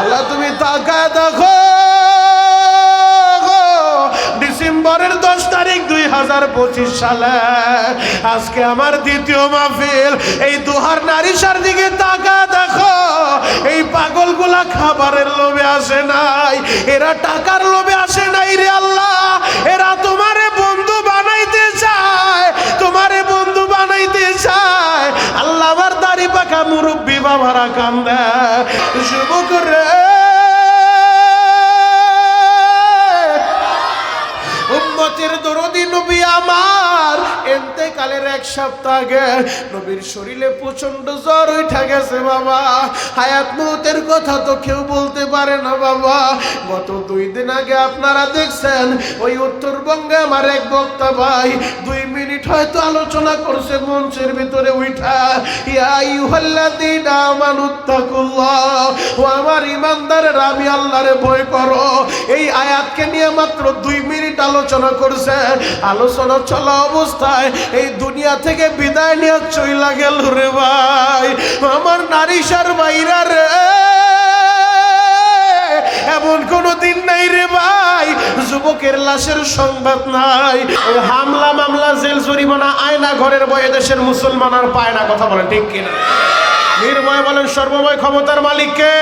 আল্লাহ তুমি তাকায় দেখো, ডিসেম্বরের 10 তারিখ 2025 সালে আজকে আমার দ্বিতীয় মাহফিল। এই দুহার নারীশার দিকে তাকায় দেখো, এই পাগলগুলা খাবারের লোভে আসে নাই, এরা টাকার লোভে আসে নাই রে আল্লাহ। এরা তোমারে বন্ধু বানাইতে চায়, তোমারে বন্ধু বানাইতে চায়। আল্লাহ আমার দাড়ি পাকা মুরব্বী বাবারা কান্দে, যুবক রে উম্মতের দরদি নবী আমার ইন্তেকালের 1 সপ্তাহ আগে নবীর শরীরে প্রচন্ড জ্বর উঠে গেছে বাবা। হায়াত মৌতের কথা তো কেউ বলতে পারে না বাবা। গত 2 দিন আগে আপনারা দেখছেন ওই উত্তরবঙ্গে আমার এক বক্তা ভাই 2 মিনিট হয়তো আলোচনা করছে মঞ্চের ভিতরে উঠা, ইয়া আইয়ুহাল্লাযীনা আমানুত্তাকুল্লাহ, ও আমার ঈমানদারেরা আমি আল্লাহরে ভয় করো। এই আয়াতকে নিয়ে মাত্র 2 মিনিট আলোচনা করছে। আলোচনা চলা অবস্থায় এই দুনিয়া থেকে বিদায় নিয়ে চইলা গেল রে ভাই। আমার নারীশার বাইরা রে, এমন কোন দিন নাই রে ভাই যুবকের লাশের সংবাদ নাই। ওই হামলা মামলা জেল জরিমানা আয়না ঘরের বয়ে দেশের মুসলমান আর পায় না। কথা বলেন ঠিক কিনা? নির্ভয় বলেন সর্বময় ক্ষমতার মালিককে।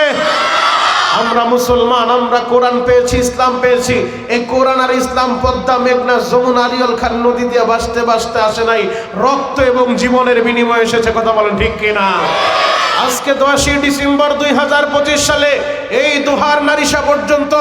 আমরা মুসলমান, আমরা কোরআন পেয়েছি, ইসলাম পেয়েছি। এই কোরআন আর ইসলাম পদ্মা মেঘনা যমুনা আরিয়াল খান নদী দিয়ে ভাসতে ভাসতে আসে নাই, রক্ত এবং জীবনের বিনিময়ে এসেছে। কথা বলেন ঠিক কিনা? আজকে 10 ডিসেম্বর 2025 সালে এই দুহার নারীশা পর্যন্ত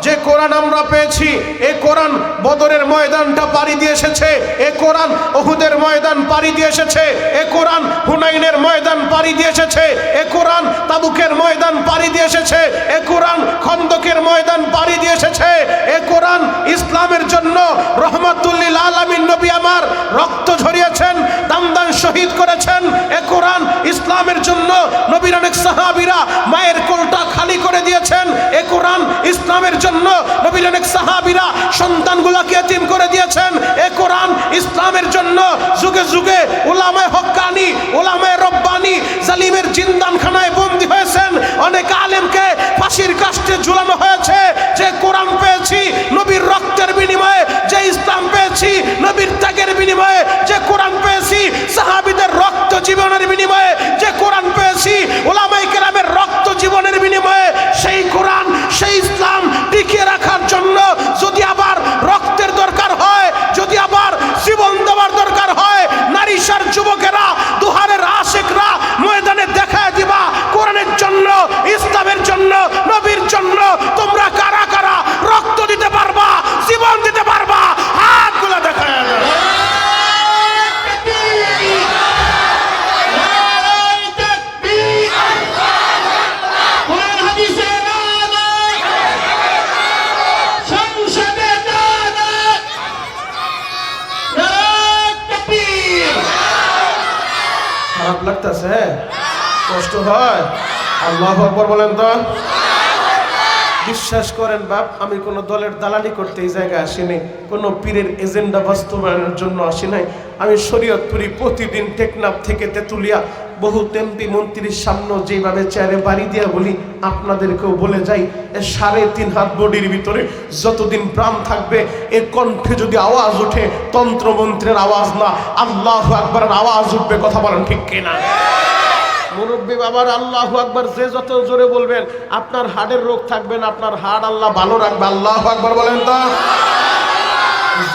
যে কোরআন আমরা পেয়েছি, এই কোরআন বদরের ময়দানটা পাড়ি দিয়ে এসেছে, এই কোরআন উহুদের ময়দান পাড়ি দিয়ে এসেছে, এই কোরআন হুনাইনের ময়দান পাড়ি দিয়ে এসেছে, এই কোরআন তাবুকের ময়দান পাড়ি দিয়ে এসেছে, এই কোরআন খন্দকের ময়দান পাড়ি দিয়ে এসেছে। এই কোরআন ইসলামের জন্য রহমাতুল লিল আলামিন নবী আমার রক্ত ঝরিয়েছেন, দাম শহীদ করেছেন। এই কোরআন ইসলামের জন্য নবীর অনেক সাহাবীরা মায়ের কোলটা খালি করে দিয়েছেন। এই কোরআন ইসলামের জন্য নবীর অনেক সাহাবীরা সন্তানগুলোকে এতিম করে দিয়েছেন। এই কোরআন ইসলামের জন্য যুগে যুগে উলামায়ে হক্কানি, উলামায়ে রব্বানি জালিমের জিন্দানখানায় বন্দী হয়েছেন। অনেক আলেমকে ফাঁসির কাস্টে ঝুলানো হয়েছে। যে কোরআন পেয়েছি নবীর রক্তের বিনিময়ে, যে ইসলাম পেয়েছি নবীর ত্যাগের বিনিময়ে, যে কোরআন পেয়েছি সাহাবীদের রক্ত জীবনের বিনিময়ে, যে কোরআন পেয়েছি উলামায়ে কেরামের রক্ত জীবনের বিনিময়ে, সেই কোরআন সেই ইসলাম টিকিয়ে রাখার জন্য যদি আবার রক্তের দরকার হয়, যদি আবার জীবন দেওয়ার দরকার হয়, নারীশার যুবকেরা দুহারের আশিকরা ময়দানে দেখায় দিবা কোরআনের জন্য, ইসলামের জন্য, নবীর জন্য তোমরা কারা কারা রক্ত দিতে পারবা, জীবন দিতে পারবা, হাতগুলো দেখায় দাও। খারাপ লাগতেছে? কষ্ট হয়? আল্লাহু আকবার বলেন তো। বিশ্বাস করেন বাপ, আমি কোনো দলের দালালি করতে এই জায়গায় আসিনি, কোনো পীরের এজেন্ডা বাস্তবায়নের জন্য আসি নাই। আমি শরীয়তপুরি প্রতিদিন টেকনাফ থেকে তেতুলিয়া বহু এমপি মন্ত্রীর সামনে যেভাবে চেয়ারে বাড়ি দিয়া বলি, আপনাদেরকেও বলে যাই, 3.5 হাত বডির ভিতরে যতদিন প্রাণ থাকবে এ কণ্ঠে যদি আওয়াজ ওঠে তন্ত্রমন্ত্রের আওয়াজ না, আল্লাহু আকবারের আওয়াজ উঠবে। কথা বলেন ঠিক কিনা? মুরব্বী বাবার আল্লাহু আকবার যে যত জোরে বলবেন আপনার হাড়ের রোগ থাকবে না, আপনার হাড় আল্লাহ ভালো রাখবে। আল্লাহু আকবার বলেন তো।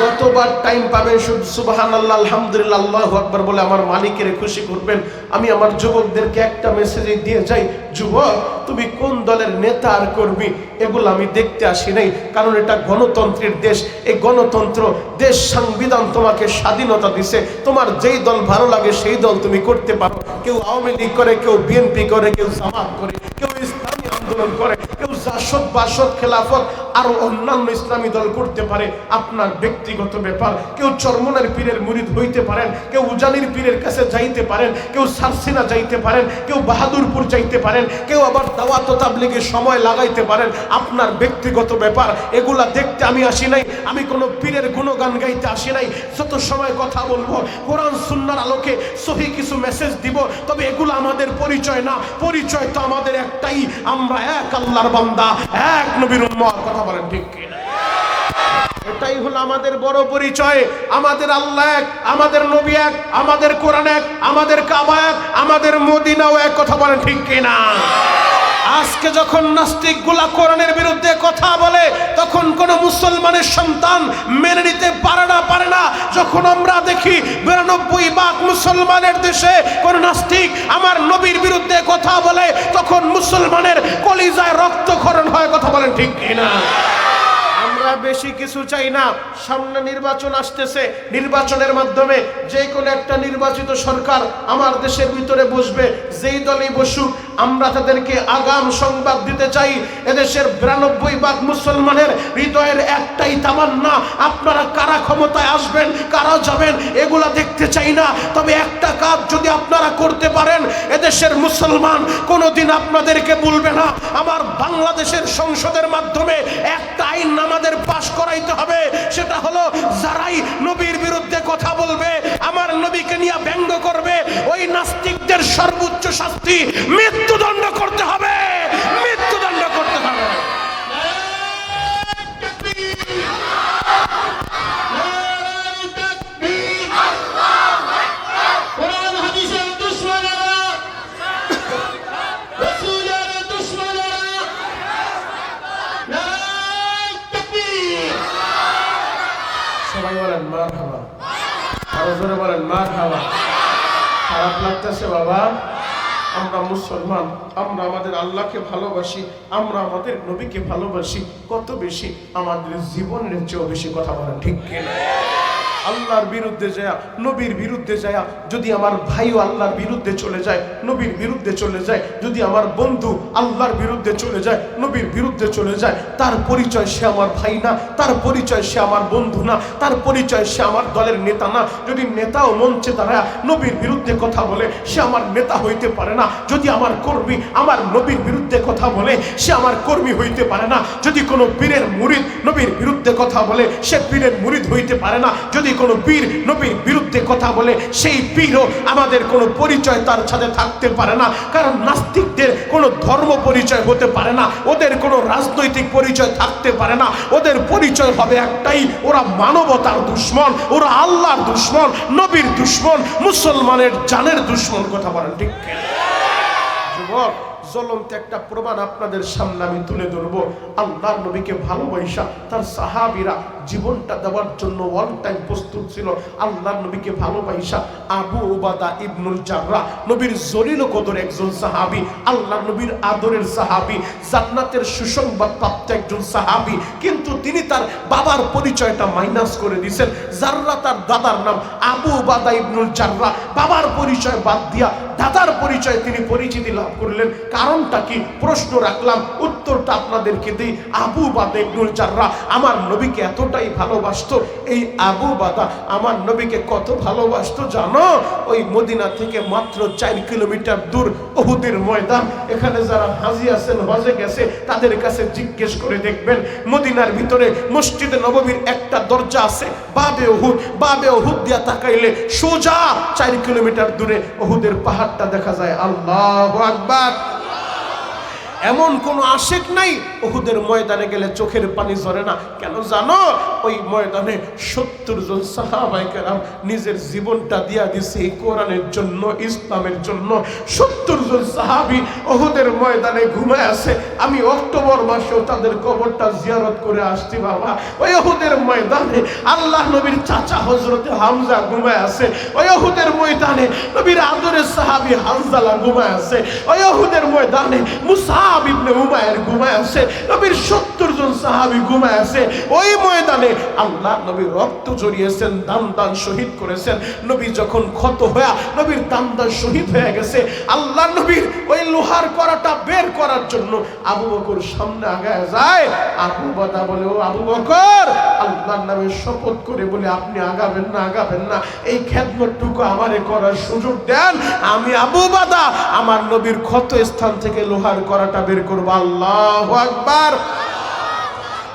যতবার টাইম পাবেন শুধু সুবহানাল্লাহ আলহামদুলিল্লাহ আল্লাহু আকবার বলে আমার মালিকের খুশি করবেন। আমি আমার যুবকদেরকে একটা মেসেজ দিয়ে যাই, যুবক তুমি কোন দলের নেতা আর কর্মী এগুলো আমি দেখতে আসি নাই, কারণ এটা গণতন্ত্রের দেশ। এই গণতন্ত্র দেশ, সংবিধান তোমাকে স্বাধীনতা দিছে, তোমার যেই দল ভালো লাগে সেই দল তুমি করতে পারো। কেউ আওয়ামী লীগ করে, কেউ বিএনপি করে, কেউ জামাত করে, কেউ ইসলামী আন্দোলন করে, কেউ জাসদ বাসদ খেলাফত আরো অন্যান্য ইসলামী দল করতে পারে আপনার ব্যক্তিগত ব্যাপার। কেউ চরমনের পীরের মুরিদ হইতে পারেন, কেউ উজানির পীরের কাছে যাইতে পারেন, কেউ সারসিনা যাইতে পারেন, কেউ বাহাদুরপুর যাইতে পারেন, কেউ আবার দাওয়াত ও তাবলীগে সময় লাগাইতে পারেন, আপনার ব্যক্তিগত ব্যাপার। এগুলা দেখতে আমি আসি নাই, আমি কোনো পীরের গুণগান গাইতে আসি নাই। যত সময় কথা বলবো কোরআন সুন্নাহর আলোকে সহি কিছু মেসেজ দিব, তবে এগুলো আমাদের পরিচয় না। পরিচয় তো আমাদের একটাই, আমরা এক আল্লাহর বান্দা, এক নবীর উম্মত। কথা বলেন ঠিক কিনা? এটাই হলো আমাদের বড় পরিচয়। আমাদের আল্লাহ এক, আমাদের নবী এক, আমাদের কোরআন এক, আমাদের কাবা এক, আমাদের মদিনাও এক। কথা বলেন ঠিক কিনা? আজকে যখন নাস্তিকগুলা কোরআনের বিরুদ্ধে কথা বলে, তখন কোন মুসলমানের সন্তান মেনে নিতে পারে না। যখন আমরা দেখি 92% মুসলমানের দেশে কোন নাস্তিক আমার নবীর বিরুদ্ধে কথা বলে, তখন মুসলমানের কলিজায় রক্তক্ষরণ হয়। কথা বলেন ঠিক কিনা? আমরা বেশি কিছু চাই না। সামনে নির্বাচন আসতেছে, নির্বাচনের মাধ্যমে যে কোনো একটা নির্বাচিত সরকার আমার দেশের ভিতরে বসবে, যেই দলই বসুক আমরা তাদেরকে আগাম সংবাদ দিতে চাই। এদেশের 92% মুসলমানের হৃদয়ের একটাই তামান্না, আপনারা কারা ক্ষমতায় আসবেন, কারা যাবেন, এগুলা দেখতে চাই না। তবে একটা কাজ যদি আপনারা করতে পারেন, এদেশের মুসলমান কোনোদিন আপনাদেরকে বলবে না। আমার বাংলাদেশের সংসদের মাধ্যমে একটা আইন আমাদের পাশ করাইতে হবে, সেটা হলো যারাই নবীর বিরুদ্ধে কথা বলবে, আমার নবীকে নিয়ে ব্যঙ্গ করবে, ওই নাস্তিকদের সর্বোচ্চ শাস্তি মৃত্যুদণ্ড করতে হবে, মৃত্যুদণ্ড করতে হবে। সবাই বলেন মারহাবা, আরো জোরে বলেন মারহাবা। খারাপ লাগতেছে বাবা? আমরা মুসলমান, আমরা আমাদের আল্লাহকে ভালোবাসি, আমরা আমাদের নবীকে ভালোবাসি কত বেশি, আমাদের জীবনের চেয়েও বেশি। কথা বলেন ঠিক কিনা? আল্লাহর বিরুদ্ধে যায়, নবীর বিরুদ্ধে যায়, যদি আমার ভাইও আল্লাহর বিরুদ্ধে চলে যায়, নবীর বিরুদ্ধে চলে যায়, যদি আমার বন্ধু আল্লাহর বিরুদ্ধে চলে যায়, নবীর বিরুদ্ধে চলে যায়, তার পরিচয় সে আমার ভাই না, তার পরিচয় সে আমার বন্ধু না, তার পরিচয় সে আমার দলের নেতা না। যদি নেতাও মঞ্চে দাঁড়ায় নবীর বিরুদ্ধে কথা বলে, সে আমার নেতা হইতে পারে না। যদি আমার কর্মী আমার নবীর বিরুদ্ধে কথা বলে, সে আমার কর্মী হইতে পারে না। যদি কোনো পীরের মুরিদ নবীর বিরুদ্ধে কথা বলে, সে পীরের মুরিদ হইতে পারে না। যদি কোনো পীর নবীর বিরুদ্ধে কথা বলে, সেই পীরও আমাদের কোনো পরিচয় তার সাথে থাকতে পারে না। কারণ নাস্তিকদের কোনো ধর্ম পরিচয় হতে পারে না, ওদের কোনো রাজনৈতিক পরিচয় থাকতে পারে না। ওদের পরিচয় হবে একটাই, ওরা মানবতার দুশ্মন, ওরা আল্লাহর দুশ্মন, নবীর দুশ্মন, মুসলমানের জানের দুশ্মন। কথা বলেন ঠিক কিনা? যুবক, জ্বলন্ত একটা প্রমাণ আপনাদের সামনে আমি তুলে ধরবো। আল্লাহর নবীকে ভালোবাসা তার সাহাবীরা জীবনটা দেওয়ার জন্য ওয়ান টাইম প্রস্তুত ছিল। আল্লাহর নবীকে ভালোবাসা আবু উবাদা ইবনুল জাররাহ, নবীর জলিল কদর একজন সাহাবী, আল্লাহর নবীর আদরের সাহাবী, জান্নাতের সুসংবাদ প্রাপ্ত একজন সাহাবী। কিন্তু তিনি তার বাবার পরিচয়টা মাইনাস করে দিয়েছেন। জাররাহ তার দাদার নাম, আবু উবাদা ইবনুল জাররাহ বাবার পরিচয় বাদ দিয়া দাদার পরিচয় তিনি পরিচিতি লাভ করলেন। কারণটা কি? প্রশ্ন রাখলাম, উত্তরটা আপনাদেরকে দিই। আবু উবাদা ইবনুল জাররাহ আমার নবীকে এতটাই ভালোবাসতো। এই আবু উবাদা আমার নবীকে কত ভালোবাসতো জানো? ওই মদিনা থেকে মাত্র 4 কিলোমিটার দূর উহুদের ময়দান। এখানে যারা হাজী আছেন, হজে গেছে, তাদের কাছে জিজ্ঞেস করে দেখবেন, মদিনার ভিতরে মসজিদে নববীর একটা দরজা আছে, বাবে উহুদ। বাবে উহুদ দিয়া তাকাইলে সোজা 4 কিলোমিটার দূরে উহুদের পাহাড়টা দেখা যায়। আল্লাহু আকবার। এমন কোন আশেক নাই উহুদের ময়দানে গেলে চোখের পানি ঝরে না। কেন জানো? ওই ময়দানে 70 জন সাহাবায়ে কেরাম নিজের জীবনটা দিয়া দিয়েছে এই কোরআনের জন্য, ইসলামের জন্য। 70 জন সাহাবী উহুদের ময়দানে ঘুমায় আছে। আমি অক্টোবর মাসেও তাদের কবরটা জিয়ারত করে আসছি বাবা। ওই উহুদের ময়দানে আল্লাহ নবীর চাচা হযরতে হামজা ঘুমায় আছে। ওই উহুদের ময়দানে নবীর আদরের সাহাবী হানজালা ঘুমায় আছে। ওই উহুদের ময়দানে মুসা ইবনে উমাইর ঘুমায় আছে। নবীর 70 জন সাহাবী সাহাবী ঘুমায় আছে ওই ময়দানে আল্লাহ নবী রক্ত ঝরিয়েছেন, দান দান শহীদ করেছেন। নবী যখন ক্ষত হয়ে নবীর দান দান শহীদ হয়ে গেছে, আল্লাহ নবীর ওই লোহার করাটা বের করার জন্য আবু বকর সামনে আগায় যায়। আবু বাদা বলে, ও আবু বকর, আল্লাহর নামে শপথ করে বলে আপনি আগাবেন না, আগাবেন না, এই খেদমতটুকু আমারে করার সুযোগ দেন, আমি আবু বাদা আমার নবীর ক্ষত স্থান থেকে লোহার করাটা বের করব। আল্লাহু আকবার।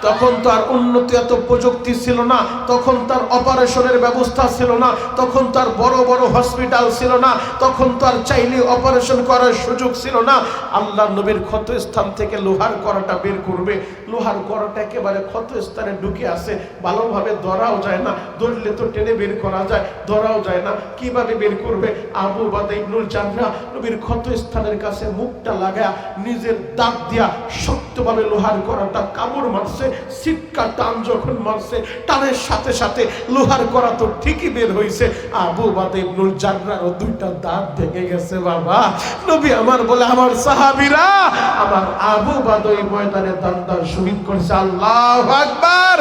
তখন তো আর উন্নতি এত প্রযুক্তি ছিল না, তখন তার অপারেশনের ব্যবস্থা ছিল না, তখন তার বড় বড় হসপিটাল ছিল না, তখন তো আর চাইলে অপারেশন করার সুযোগ ছিল না। আল্লাহ নবীর ক্ষত স্থান থেকে লোহার করাটা বের করবে, লোহার করাটা একেবারে ক্ষত স্থানে ঢুকে আছে, ভালোভাবে ধরাও যায় না, ধরলে তো টেনে বের করা যায়, ধরাও যায় না, কিভাবে বের করবে? আবু বাদা ইবনুল জাররাহ নবীর ক্ষত স্থানের কাছে মুখটা লাগায়া নিজের দাঁত দিয়া শক্তভাবে লোহার করাটা কামড় মারছে। সিটকা টান যখন মারছে, টানের সাথে সাথে লোহার করা তো ঠিকই বের হয়েছে। আবু বাদা ইবনুল জাররাহর দুইটা দাঁত ভেঙে গেছে। বাবা নবী আমার বলে, আমার সাহাবীরা আমার আবু বাদা এই ময়দানে দান দান শহীদ করেছে। আল্লাহু আকবার।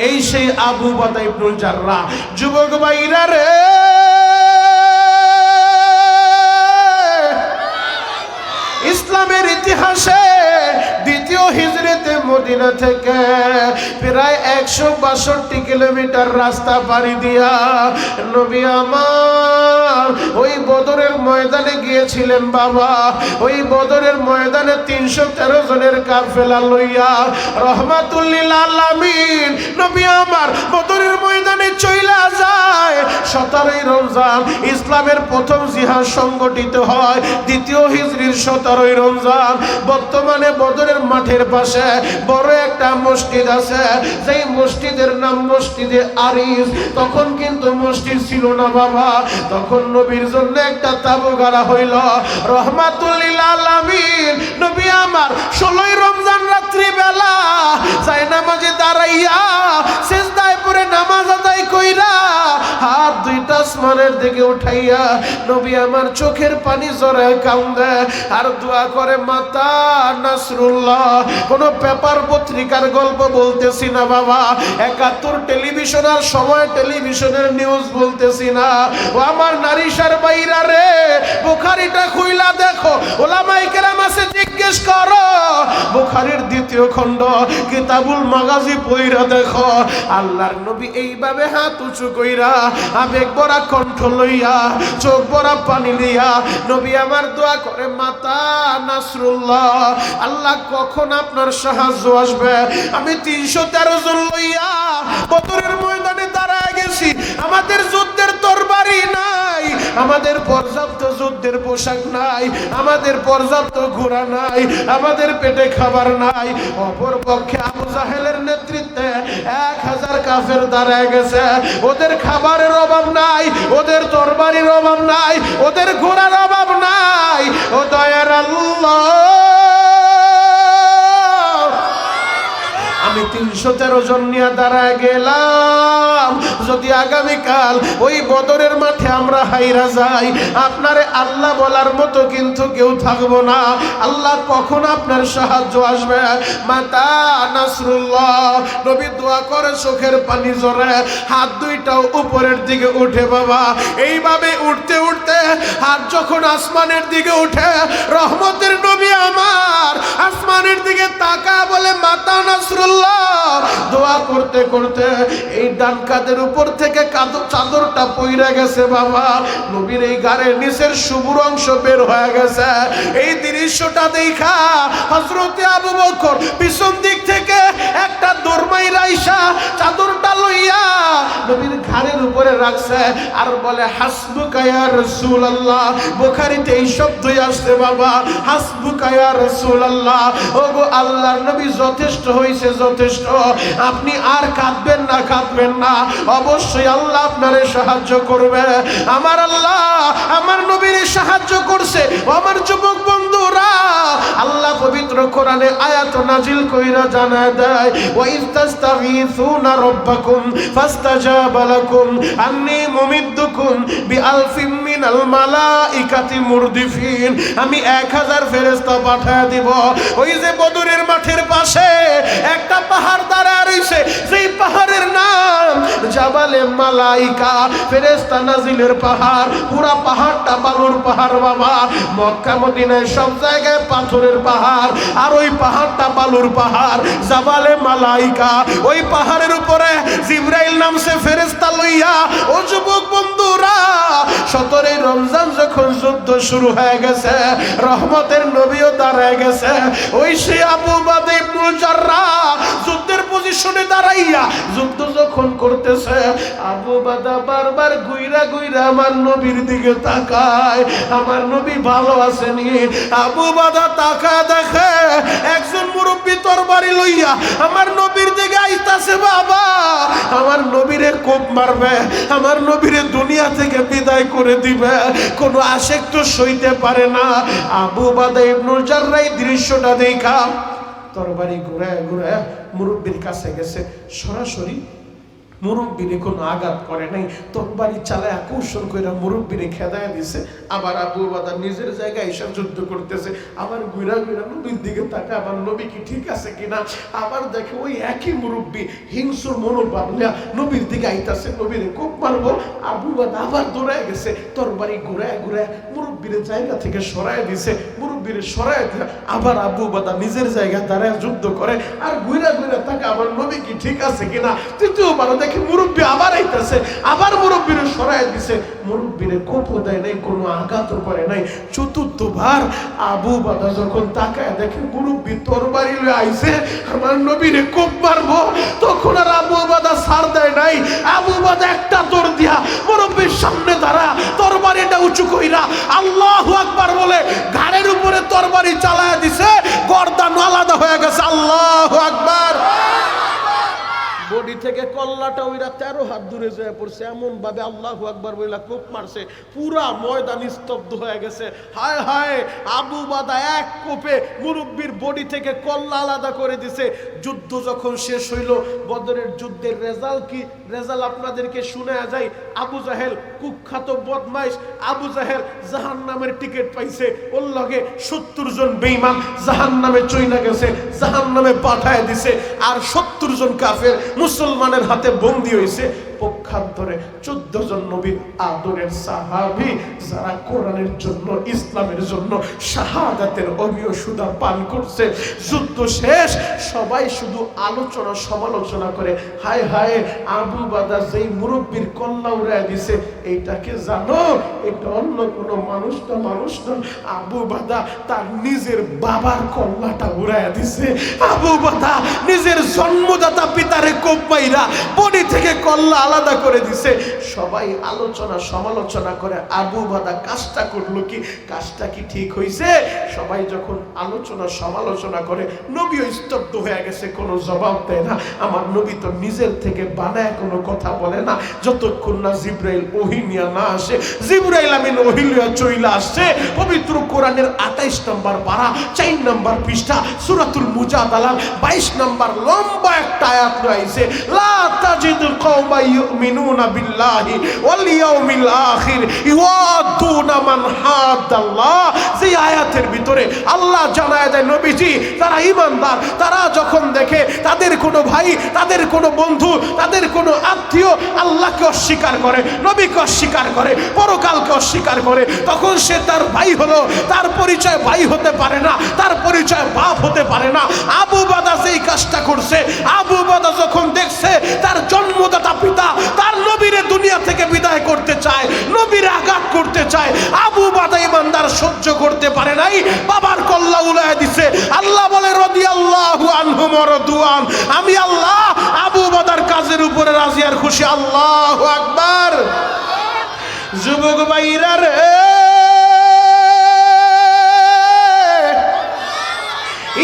এই সেই আবু বাদা ইবনুল জাররাহ। যুবক ভাইরা রে, ইসলামের ইতিহাসে দ্বিতীয় হিজরতে মদিনা থেকে প্রায় 162 কিলোমিটার রাস্তা পাড়ি দিয়া নবী আমার ওই বদরের ময়দানে গিয়েছিলেন। বাবা ওই বদরের ময়দানে 313 জনের কাফেলা লইয়া রহমাতুল লিল আলামিন নবী আমার বদরের ময়দানে চইলা যায়। 17 রমজান ইসলামের প্রথম জিহাদ সংগঠিত হয়, দ্বিতীয় হিজরির 17 রমজান। বর্তমানে বদরের মাঠের পাশে বড় একটা মসজিদ আছে, যেই মসজিদের নাম মসজিদে আরিস। তখন কিন্তু মসজিদ ছিল না বাবা, তখন নবীর জন্য একটা তাবু গাড়া হইল। রহমাতুল লিল আলামিন নবী আমার 16 রমজান রাত্রি বেলা যায় নামাজে দাঁড়াইয়া সিজদায় পড়ে নামাজ আদায় কইরা হাত দুইটা আসমানের দিকে উঠাইয়া নবী আমার চোখের পানি ঝরে কান্দে আর দোয়া করে, মাতা নাসরুল্লাহ। কোন পেপার পত্রিকার গল্প বলতেছি না বাবা, 71 টেলিভিশন আর সময় টেলিভিশনের নিউজ বলতেছি না। ও আমার নারীসার বাইরা রে, বুখারীটা খুইলা দেখো, ওলামায়ে কেরাম আছে জিজ্ঞেস করো, বুখারীর 2য় খণ্ড কিতাবুল মাগাজি পড়া দেখো। আল্লাহর নবী এইভাবে হাত উঁচু কইরা আবেগ ভরা কণ্ঠ লইয়া চোখ ভরা পানি লইয়া নবী আমার দোয়া করে, মাতা নাসরুল্লাহ, আল্লাহ কখন আপনার সাহায্য আসবে? আমি 313 জন লইয়া বদরের ময়দানে দাঁড়ায় গেছি, আমাদের যুদ্ধের তরবারি নাই, আমাদের পর্যাপ্ত যুদ্ধের পোশাক নাই, আমাদের পর্যাপ্ত ঘোড়া নাই, আমাদের পেটে খাবার নাই। অপর পক্ষে আবু জাহেলের নেতৃত্বে 1000 কাফের দাঁড়ায় গেছে, ওদের খাবারের অভাব নাই, ওদের তরবারির অভাব নাই, ওদের ঘোড়ার অভাব নাই। ও দয়ার আল্লাহ, আমি 313 জন নিয়ে দাঁড়ায় গেলাম। যদি আগামীকাল ওই বদরের মাঠে আমরা হাইরা যাই, আপনারে আল্লাহ বলার মতো কিন্তু কেউ থাকবো না। আল্লাহ কখন আপনার সাহায্য আসবে? মাতা নাসরুল্লাহ। নবী দোয়া করে চোখের পানি ঝরে, হাত দুইটাও উপরের দিকে উঠে বাবা। এইভাবে উঠতে উঠতে হাত যখন আসমানের দিকে উঠে, রহমতের নবী আমার আসমানের দিকে তাকা বলে, মাতা নাসরুল্লাহ। দোয়া করতে করতে এই ডান কাঁধের উপর থেকে চাদরটা পইরা গেছে বাবা, নবীর এই গাড়ির নিচের শুভ্র অংশ বের হয়ে গেছে। এই দৃশ্যটা দেখা হযরতে আবু বকর পিছন দিক থেকে একটা দরমাই রাইসা চাদরটা লইয়া নবীর ঘাড়ের উপরে রাখছে আর বলে, হাসবুকা ইয়া রাসূলুল্লাহ। বুখারীতে এই শব্দই আসছে বাবা, হাসবুকা ইয়া রাসূলুল্লাহ। ওগো আল্লাহর নবী, যথেষ্ট হইছে, যথেষ্ট। আপনি আর কাঁদবেন না, কাঁদবেন না, অবশ্যই আল্লাহ আপনারে সাহায্য করবে। আমার আল্লাহ আমার নবীর সাহায্য করছে। আমার যুবক বন্ধুরা, আল্লাহ পবিত্র কোরআনে আয়াত নাজিল কইরা জানায় দেয়, ওয়া ইস্তাগীসুনা রাব্বাকুম ফাস্তাজাবা লাকুম আন্নী মুমিদ্দুকুম বিআলফিম মিনাল মালাইকাতি মুরদিফিন, আমি 1000 ফেরেশতা পাঠিয়ে দিব। ওই যে বদরের মাঠের পাশে একটা পাহাড় দাঁড়ায় রইছে, যেই পাহাড়ের নাম জাবালে মালাইকা, ফেরেশতা নাজিলের পাহাড়। পুরা পাহাড়টা বালুর পাহাড় বাবা। মক্কা মদিনায় সব জায়গায় পাথরের পাহাড়, আর ওই পাহাড়টা বালুর পাহাড়, জাবালে মালাইকা। ওই পাহাড়ের উপরে জিবরাইল নামছে ফেরেশতা লইয়া। ও যুবক বন্ধুরা, 17 রমজান যখন যুদ্ধ শুরু হয়ে গেছে, রহমতের নবীও দাঁড়ায় গেছে। ওই সে আবু উবাদা ইবনুল জাররাহ যুদ্ধের পজিশনে দাঁড়াইয়া যুদ্ধ যখন করতেছে, আবু উবাদা বারবার গুইরা গুইরা আমার নবীর দিকে তাকায়, আমার নবী ভালো আছেনি। আবু উবাদা তাকায়, দেখে একজন মুরব্বী তরবারি লইয়া আমার নবীর দিকে আইতাছে। বাবা, আমার নবীরে কোপ মারবে, আমার নবীরে দুনিয়া থেকে বিদায় করে দিবে। কোন আশেক তো সইতে পারে না। আবু উবাদা ইবনুল জাররাহ এই দৃশ্যটা দেখা তরবারি ঘুরায় ঘুরায় মুরব্বীর কাছে গেছে। সরাসরি মুরব্বীরে কোনো আঘাত করে নাই, তরবারি চালায় কৌশল করে মুরব্বীরে খেদায় দিছে। আবার আবু উবাদা নিজের জায়গায় এসে যুদ্ধ করতেছে। আবার ঘুরা ঘুরা নবীর দিকে তাকে, আমার নবী কি ঠিক আছে কিনা। আবার দেখে ওই একই মুরব্বী হিংস্র মনোভাব নিয়ে নবীর দিকে আইতাছে, নবীরে কোপ মারবো। আবু উবাদা আবার দৌড়ায় গেছে, তরবারি ঘুরায় ঘুরায় মুরব্বীরে জায়গা থেকে সরায় দিছে। মুরব্বীরে সরায় দিয়ে আবার আবু উবাদা নিজের জায়গায় দাঁড়ায় যুদ্ধ করে। আর ঘুরা ঘুরা তাকে, আমার নবী কি ঠিক আছে কিনা। তৃতীয়বার দেখে মুরব্বী আবার আইতেছে, আবার মুরব্বীরে সরায় দিছে। মুরব্বীরে কোপও দেয় নাই, কোনো আঘাতও করে নাই। চতুর্থবার আবু উবাদা যখন তাকায় দেখে মুরব্বী তরবারি লয়ে আইছে, আমার নবীরে কোপ মারবো, তখন আর আবু উবাদা ছাড় দেয় নাই। আবু উবাদা একটা দৌড় দিয়া মুরব্বীর সামনে দাঁড়া, তরবারিটা উঁচু কইরা আল্লাহু আকবার বলে ঘাড়ের উপরে তরবারি চালায়া দিছে। গর্দান আলাদা হয়ে গেছে। আল্লাহু আকবার। বডি থেকে কল্লাটা ওইরা 13 হাত দূরে যেয়ে পড়ছে, এমন ভাবে আল্লাহু আকবার বইলা কোপ মারছে, পুরা ময়দান স্তব্ধ হয়ে গেছে। হায় হায়, আবু উবাদা এক কোপে মুরব্বীর বডি থেকে কল্লা আলাদা করে দিছে। যুদ্ধ যখন শেষ হইল, বদরের যুদ্ধের রেজাল্ট কি, রেজাল্ট আপনাদেরকে শোনা যায়। আবু জাহেল কুখ্যাত বদমাইশ, আবু জাহেল জাহান্নামের টিকিট পাইছে। ওর লগে 70 জন বেঈমান জাহান্নামে চইলা গেছে, জাহান্নামে পাঠায় দিছে। আর 70 জন কাফের মুসলমানের হাতে বন্দী হয়েছে। পক্ষান্তরে 14 জন নবীর আদরের সাহাবী, যারা কোরআনের জন্য, ইসলামের জন্য শাহাদাতের অমীয় সুধা পান করছে। যুদ্ধ শেষ, সবাই শুধু আলোচনা সমালোচনা করে, হায় হায় আবু উবাদা যেই মুরব্বীর কল্লা উড়ায় দিছে, এইটাকে জানো, এটা অন্য কোনো মানুষ না, মানুষ না, আবু উবাদা তার নিজের বাবার কল্লাটা উড়ায় দিছে। আবু উবাদা নিজের জন্মদাতা পিতারে কোপ মাইরা বডি থেকে কল্লা আলাদা করে দিছে। সবাই আলোচনা সমালোচনা করে, আবু উবাদা কাজটা করলো কি, কাজটা কি ঠিক হইছে। সবাই যখন আলোচনা সমালোচনা করে, নবীও স্তব্ধ হয়ে গেছে, কোনো জবাব দেয় না। আমার নবী তো নিজের থেকে বানায় কোনো কথা বলে না, যতক্ষণ না জিবরাইল ওহী নিয়ে না আসে। জিবরাইল আমিন ওহী নিয়ে চইলা আসছে। পবিত্র কোরআনের 28 নম্বর পারা, 4 নম্বর পৃষ্ঠা, সূরাতুল মুজাদালা 22 নম্বর লম্বা একটা আয়াত রয়েছে, লা তাজিদুল কওমা ইউমিনুনা বিল্লাহি ওয়াল ইয়াউমিল আখির ইওয়াদুনা মান হাদাল্লাহ। যে আয়াতের ভিতরে আল্লাহ জানায় দেয়, নবীজি যারা ঈমানদার, তারা যখন দেখে তাদের কোনো ভাই, তাদের কোনো বন্ধু, তাদের কোনো আত্মীয় আল্লাহকে অস্বীকার করে, নবীকে অস্বীকার করে, পরকালকে অস্বীকার করে, তখন সে তার ভাই হলো, তার পরিচয় ভাই হতে পারে না, তার পরিচয় বাপ হতে পারে না। আবু উবাদা যেই কাজটা করছে, আবু উবাদা যখন দেখছে তার জন্মদাতা পিতা তার নবীরে দুনিয়া থেকে বিদায় করতে চায়, নবীরে আঘাত করতে চায়, আবু উবাদা ইমানদার সহ্য করতে পারে নাই, বাবার কল্লা উলায় দিছে। আল্লাহ বলে রাদিয়াল্লাহু আনহুম ওয়া রাদুআন, আমি আল্লাহ আবু উবাদার কাজের উপরে রাজি আর খুশি। আল্লাহু আকবার। যুবক ভাইরা রে,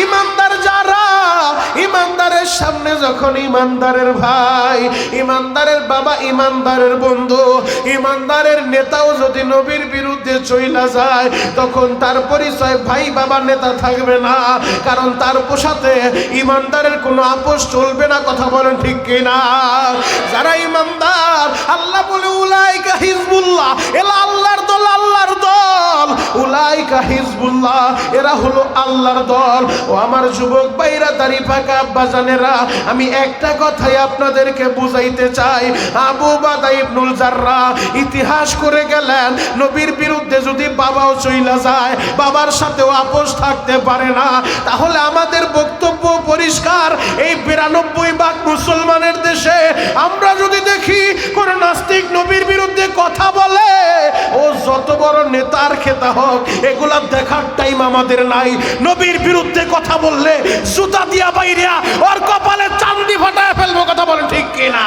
ইমানদার যারা ইমানদারের সামনে যখন ইমানদারের ভাই, ইমানদারের বাবা, ইমানদারের বন্ধু, ইমানদারের নেতাও যদি নবীর বিরুদ্ধে চইলা যায়, তখন তার পরিচয় ভাই বাবা নেতা থাকবে না, কারণ তার সাথে ইমানদারের কোনো আপোষ চলবে না। কথা বলেন ঠিক কিনা? যারা ইমানদার, আল্লাহ বলে উলাইকা হিজবুল্লাহ, এরা আল্লাহর দল, আল্লাহর দল। উলাইকা হিজবুল্লাহ, এরা হলো আল্লাহর দল। ও আমার যুবক ভাইরা, দাড়ি পাকা আব্বাজানেরা, আমি একটা কথাই আপনাদেরকে বুঝাইতে চাই। আবু উবাদা ইবনুল জাররাহ ইতিহাস করে গেলেন, নবীর বিরুদ্ধে যদি বাবাও চইলা যায়, বাবার সাথেও আপোষ থাকতে পারে না। তাহলে আমাদের বক্তব্য পরিষ্কার, এই 92 ভাগ মুসলমানের দেশে আমরা যদি দেখি কোন নাস্তিক নবীর বিরুদ্ধে কথা বলে, ও যত বড় নেতার খেতা হোক, এগুলা দেখার টাইম আমাদের নাই। নবীর বিরুদ্ধে কথা বললে জুতা দিয়া বাইরিয়া ওর কপালে চান্দি ফাটায় ফেলবো। কথা বলেন ঠিক কিনা?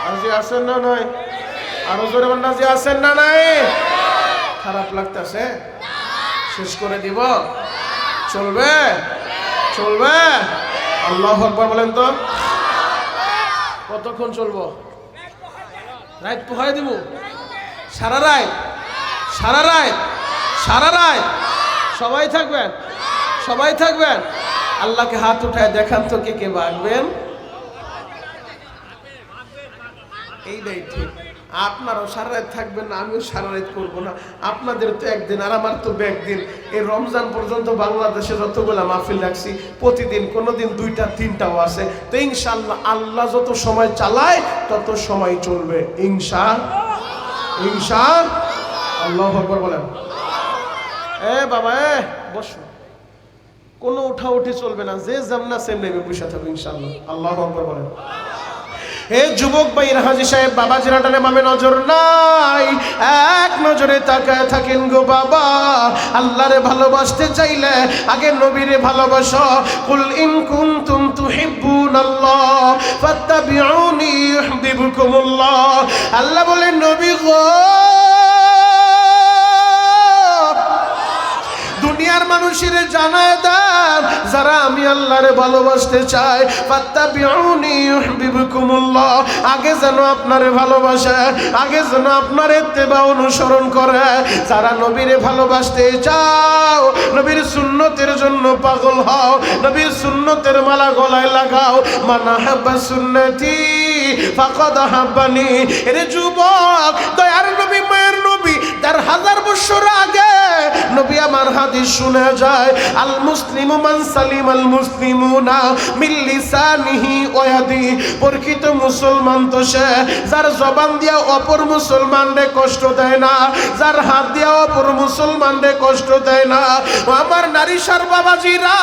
আজি আছেন না নাই? আরো জোরে বলেন, আজি আছেন না নাই? খারাপ লাগতেছে? শেষ করে দিব? চলবে? চলবে? আল্লাহু আকবার বলেন তো। কতক্ষণ চলবো? রাত পোহাই দিব? সারা রাত? সারা রাত? সারা রাত? সবাই থাকবেন? সবাই থাকবেন? আল্লাহকে হাত উঠায় দেখান তো কে কে ভাগবেন। এইটাই ঠিক। আপনারাও সারা রাত থাকবেন না, আমিও সারা রাত করবো না। আপনাদের তো একদিন আর আমার তো একদিন। এই রমজান পর্যন্ত বাংলাদেশে যতগুলা মাহফিল রাখছি, প্রতিদিন কোনোদিন 2টা 3টাও আছে। তো ইনশাআল্লাহ আল্লাহ যত সময় চালায় তত সময় চলবে আল্লাহু আকবার বলেন। বাবা বসো, কোনো উঠাউঠি চলবে না, যে যেমনা সেম নেবে বসে থাকবে ইনশাআল্লাহ। আল্লাহু আকবার বলেন। হে যুবক ভাইরা, হাজী সাহেব, বাবা জেনাটানে মামে নজর নাই, এক নজরে তাকায় থাকেন গো বাবা। আল্লাহরে ভালোবাসতে চাইলে আগে নবীরে ভালোবাসো। কুল ইন কুনতুম তুহিব্বুনাল্লাহ ফাত্তাবিউনি ইউহিব্বুকুমুল্লাহ। আল্লাহ বলেন, নবী গো, দুনিয়ার মানুষের জানায় দেন, যারা আমি আল্লাহরে ভালোবাসতে চাই, ফাত্তাবিউনি ইউহিব্বুকুমুল্লাহ, আগে যেন আপনারে ভালোবাসে, আগে যেন আপনার ইত্তেবা অনুসরণ করে। যারা নবীরে ভালোবাসতে চাও, নবীর সুন্নতের জন্য পাগল হও, নবীর সুন্নতের মালা গলায় লাগাও। মান আহাব্বা সুন্নতি ফাকাদ আহাব্বানি। এরে যুবক, দয়ার নবী, মায়ের নবী 1000 বছর আগে নবী আমার হাদিস শুনে যায়, আল মুসলিমু মান সালিম আল মুসলিমুনা মিন লিসানিহি ওয়া ইয়াদি। প্রকৃত মুসলমান তো সে যার জবান দিয়া অপর মুসলমানরে কষ্ট দেয় না, যার হাত দিয়া অপর মুসলমানরে কষ্ট দেয় না। আমার নারী সার বাবাজিরা,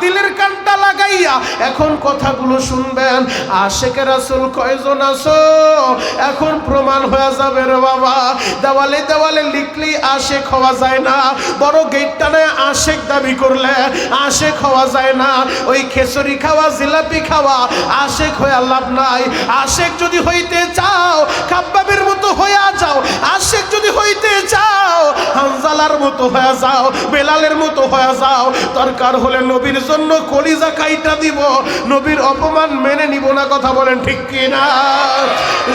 দিলের কানটা লাগাইয়া এখন কথাগুলো শুনবেন। আশিকে রাসূল কয়জন আছো এখন প্রমাণ হয়ে যাবে রে বাবা। দেওয়ালে দেওয়ালে লিখলি আশিক হওয়া যায় না, বড় গেটটা নয় আশিক দাবি করলে আশিক হওয়া যায় না। ওই খেসুরি খাওয়া, জিলাপি খাওয়া আশিক হয়ে লাভ নাই। আশিক যদি হইতে চাও খাব্বাবের মতো হয়ে যাও, আশিক যদি হইতে চাও হানজালার মতো হয়ে যাও, বেলালের মতো হয়ে যাও। দরকার হলে নবীর জন্য কলিজা কাইটা দিব, নবীর অপমান মেনে নিব না। কথা বলেন ঠিক কিনা?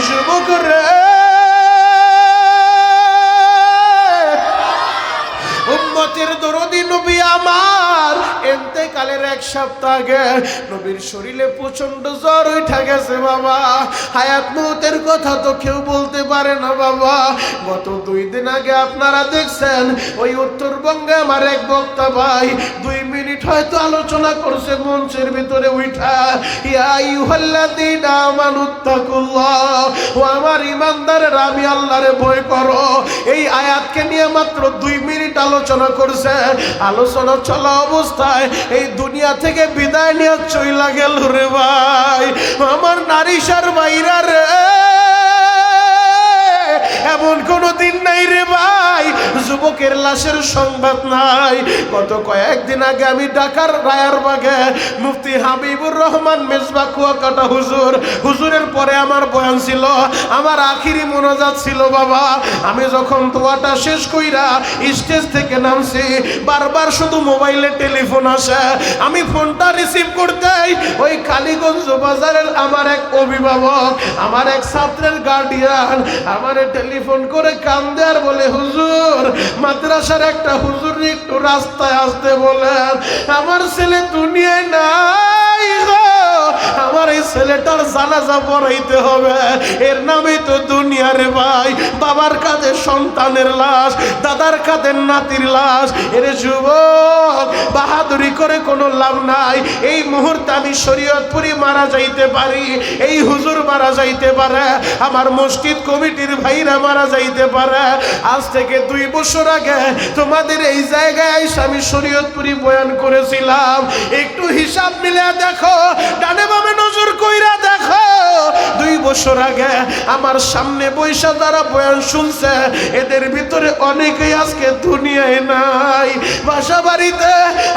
যুবক রে, উম্মতের দরদি নবী আমার ইন্তেকালের 1 সপ্তাহ আগে নবীর শরীরে প্রচন্ড জ্বর উঠে গেছে বাবা। হায়াত মউতের কথা তো কেউ বলতে পারে না বাবা। গত 2 দিন আগে আপনারা দেখছেন ওই উত্তরবঙ্গে আমার এক বক্তা ভাই 2 মিনিট হয়তো আলোচনা করছে মঞ্চের ভিতরে উঠা, ইয়া আইয়ুহাল্লাযীনা আমানুত্তাকুল্লাহ, ও আমার ইমানদারেরা আমি আল্লাহরে ভয় করো। এই আয়াতকে নিয়ে মাত্র 2 মিনিট আলোচনা করছে। আলোচনা চলা অবস্থায় এই দুনিয়া থেকে বিদায় নিয়ে চইলা গেল রে ভাই। আমার নারী সার ভাইরা রে, এমন কোনো দিন নাই রে ভাই যুবকের লাশের সংবাদ নাই। গত কয়েকদিন আগে আমি ঢাকার রায়ারবাগে মুফতি হাবিবুর রহমান মেজবা কুয়াকাটা হুজুরের পরে আমার বয়ান ছিল, আমার আখিরি মোনাজাত ছিল বাবা। আমি যখন দোয়াটা শেষ কইরা স্টেজ থেকে নামছি, বারবার শুধু মোবাইলে টেলিফোন আসে। আমি ফোনটা রিসিভ করতেই ওই কালীগঞ্জ বাজারের আমার এক অভিভাবক, আমার এক ছাত্রের গার্ডিয়ান আমারে টেলিফোন করে কান্দে আর বলে, হুজুর মাদ্রাসার একটা হুজুর একটু রাস্তায় আসতে বলেন, আমার ছেলে দুনিয়ায় নাই গো, আমার এই ছেলেটার জানাজা পড়াইতে হবে। এর নামে তো দুনিয়া রে ভাই, বাবার কাঁধে সন্তানের লাশ, দাদার কাঁধে নাতির লাশ। এর যুবক বাহাদুরি করে কোনো লাভ নাই। এই মুহূর্তে আমি শরীয়তপুরি মারা যাইতে পারি, এই হুজুর মারা যাইতে পারে, আমার মসজিদ কমিটির ভাইরা মারা যাইতে পারে। আজ থেকে 2 বছর আগে তোমাদের এই জায়গায় এসে আমি শরীয়তপুরি বয়ান করেছিলাম। একটু হিসাব মিলে দেখো, ডানে বামে নজর কইরা দেখো, 2 বছর আগে আমার সামনে বৈশা যারা বয়ান শুনছে এদের ভিতরে অনেকেই আজকে দুনিয়ায় নাই। বাসা বাড়িতে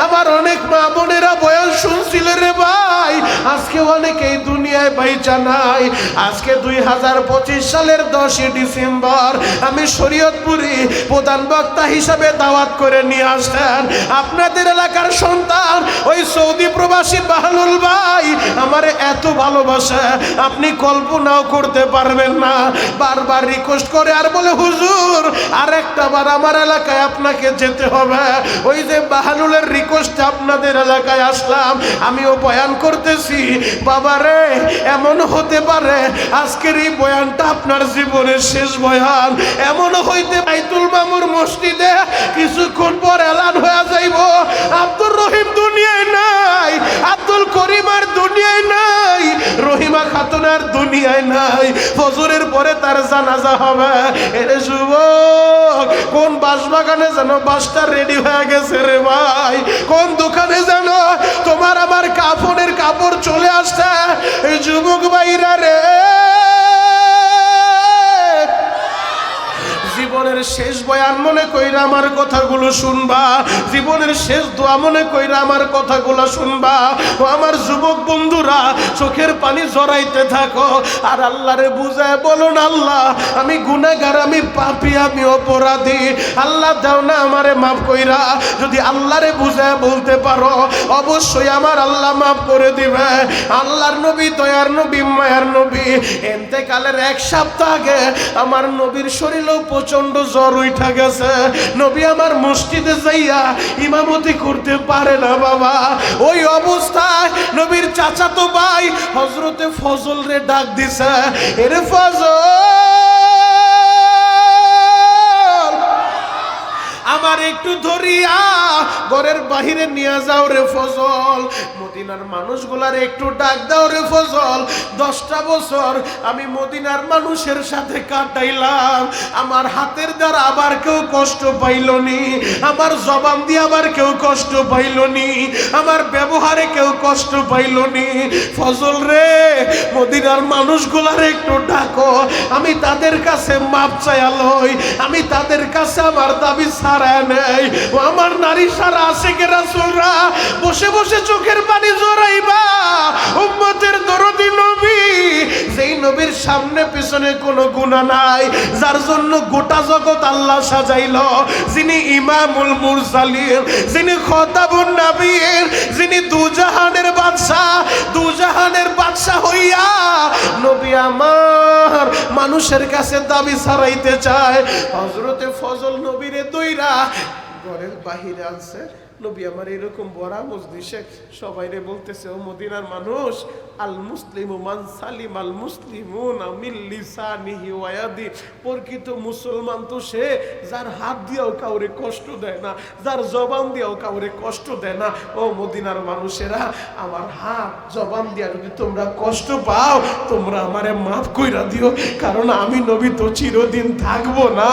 আমার অনেক মা বোনেরা বয়ান শুনছিল রে ভাই, আজকে অনেকেই দুনিয়ায় বাইচা নাই। আজকে 2025 সালের 10 ডিসেম্বর আমি শরীয়তপুরি প্রধান বক্তা হিসাবে দাওয়াত করে নিয়ে আসেন আপনাদের এলাকার সন্তান ওই সৌদি প্রবাসী বাহলুল ভাই আমারে এত ভালোবাসে আপনি কল্পনাও করতে পারবেন না। বারবার রিকোয়েস্ট করে আর বলে, হুজুর আরেকটা বার আমার এলাকায় আপনাকে যেতে হবে। ওই যে বাহলুলের রিকোয়েস্টে আপনাদের এলাকায় আসলাম, আমিও বয়ান করতেছি। বাবারে এমন হতে পারে আজকের এই বয়ানটা আপনার জীবনের শেষ বয়ান, এমন হইতে বাইতুল মামুর মসজিদে কিছুক্ষণ পর এলান হয়ে যাইব আব্দুর রহিম দুনিয়ায় নাই, আব্দুল করিম আর দুনিয়ায় নাই, রহিমা খাতুন আর দুনিয়ায় নাই, ফজরের পরে তার জানাজা হবে। এরে যুবক কোন বাসবাগানে যেন বাসটা রেডি হয়ে গেছে রে ভাই, কোন দোকানে যেন তোমার আমার কাফনের কাপড় চলে আসছে। এই যুবক ভাইরা রে, জীবনের শেষ বয়ান মনে কইরা আমার কথাগুলো শুনবা, জীবনের শেষ দোয়া মনে কইরা আমার কথাগুলো শুনবা। ও আমার যুবক বন্ধুরা, চোখের পানি জড়াইতে থাকো আর আল্লাহরে বুঝায় বলুন, আল্লাহ আমি গুনাহগার, আমি পাপী, আমি অপরাধী, আল্লাহ দাও না আমারে মাফ কইরা। যদি আল্লাহরে বুঝায় বলতে পারো অবশ্যই আমার আল্লাহ মাফ করে দিবে। আল্লাহর নবী, দয়ার নবী, মায়ার নবী ইন্তেকালের 1 সপ্তাহ আগে আমার নবীর শরীরেও প্রচন্ড জ্বর উঠা গেছে। নবী আমার মসজিদে যাইয়া ইমামতি করতে পারে না বাবা। ওই অবস্থায় নবীর চাচাতো ভাই হযরতে ফজল রে ডাক দিছে, এরে ফজল আমার একটু ধরিয়া ঘরের বাহিরে নিয়ে যাও রে ফজল, মদিনার মানুষগুলার একটু ডাক দাও রে ফজল। 10টা বছর আমি মদিনার মানুষের সাথে কাটাইলাম, আমার হাতের দ্বারা আবার কেউ কষ্ট পাইলনি, আমার জবান দিয়ে আবার কেউ কষ্ট পাইলনি, আমার ব্যবহারে কেউ কষ্ট পাইলনি। ফজল রে মদিনার মানুষগুলার একটু ডাকো, আমি তাদের কাছে মাপ চাইয়া লই, আমি তাদের কাছে আমার দাবি ছাড়ায় নেই। ও আমার নারী সারা আশিকে রাসূলরা বসে বসে চোখের পানি জড়াইবা উম্মতের দরদি নবী, যেই নবীর সামনে পিছনে কোনো গুনাহ নাই, যার জন্য গোটা জগৎ আল্লাহ সাজাইল, যিনি ইমামুল মুরসালিন, যিনি খতাবুন নবীর, যিনি দুজাহানের বাদশা, দুজাহানের বাদশা হইয়া নবী আমার মানুষের কাছে দাবি ছাড়াইতে চায়। হযরতে ফজল নবীরে দইরা ঘরের বাহিরে আনছে। নবী আমার এরকম বড় মজলিসে সবাইরে বলতেছে, ও মদিনার মানুষ, আল মুসলিমু মান সালিম আল মুসলিমুনা মিন লিসানিহি ওয়া ইয়াদি, প্রকৃত মুসলমান তো সে যার হাত দিয়েও কাউরে কষ্ট দেয় না, যার জবান দিয়েও কাউরে কষ্ট দেয় না। ও মদিনার মানুষেরা, আমার হাত জবান দিয়া যদি তোমরা কষ্ট পাও তোমরা আমারে মাফ কইরা দিও, কারণ আমি নবী তো চিরদিন থাকবো না।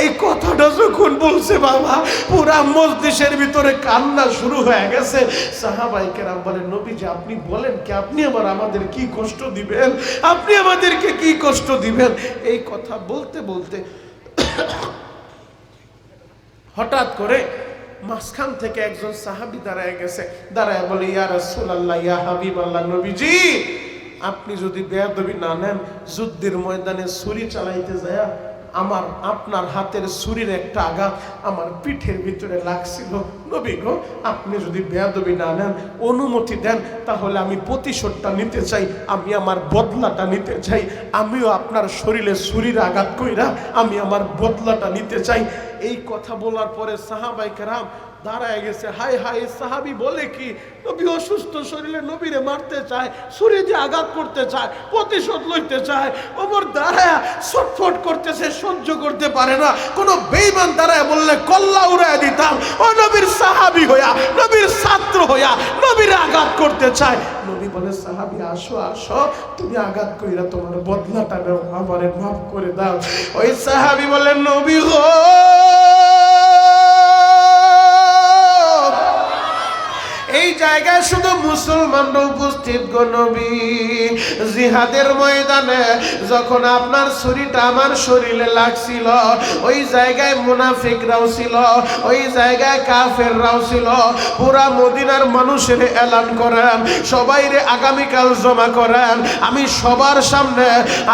এই কথাটা যখন বলছে বাবা, পুরা মজলিসের ভিতরে কান্না শুরু হয়ে গেছে। সাহাবায়ে কেরাম বলেন, নবীজি আপনি বলেন কি, আপনি আমাদের কি কষ্ট দিবেন, আপনি আমাদেরকে কি কষ্ট দিবেন? এই কথা বলতে বলতে হঠাৎ করে মাঝখান থেকে একজন সাহাবী দাঁড়ায় গেছে, দাঁড়ায় বলে, ইয়া রাসূলুল্লাহ, ইয়া হাবিবাল্লাহ, নবীজি আপনি যদি বেয়াদবি না নেন, যুদ্ধের ময়দানে ছুরি চালাইতে যায় আপনার হাতের ছুরির একটা আঘাত আমার পিঠের ভিতরে লাগছিল। নবী গো, আপনি যদি বেয়াদবি না নেন, অনুমতি দেন, তাহলে আমি প্রতিশোধটা নিতে চাই, আমি আমার বদলাটা নিতে চাই, আমিও আপনার শরীরে ছুরির আঘাত কইরা আমি আমার বদলাটা নিতে চাই। এই কথা বলার পরে সাহাবায়ে কেরাম দাঁড়ায় গেছে। হাই হাই, সাহাবী বলে কি, নবী অসুস্থ শরীরে নবীরে মারতে চায়, ছুরি দিয়ে আঘাত করতে চায়, প্রতিশোধ লইতে চায়। ওমর দাঁড়ায় ছটফট করতেছে, সহ্য করতে পারে না। কোন বেঈমান দাঁড়ায় বললে কল্লা উড়ায় দিতাম। ও নবীর সাহাবী হইয়া, নবীর ছাত্র হইয়া নবীরে আঘাত করতে চায়। নবী বলে, সাহাবী আসো আসো, তুমি আঘাত কইরা তোমার বদলাটা নাও, আমারে মাফ করে দাও। ওই সাহাবী বলে, নবী গো, এই জায়গায় শুধু মুসলমানরা উপস্থিত গো নবী। জিহাদের ময়দানে যখন আপনার ছুরিটা আমার শরীরে লাগছিল, ওই জায়গায় মুনাফিকরাও ছিল, ওই জায়গায় কাফেররাও ছিল। পুরা মদিনার মানুষের এলান করেন, সবাইরে আগামীকাল জমা করেন, আমি সবার সামনে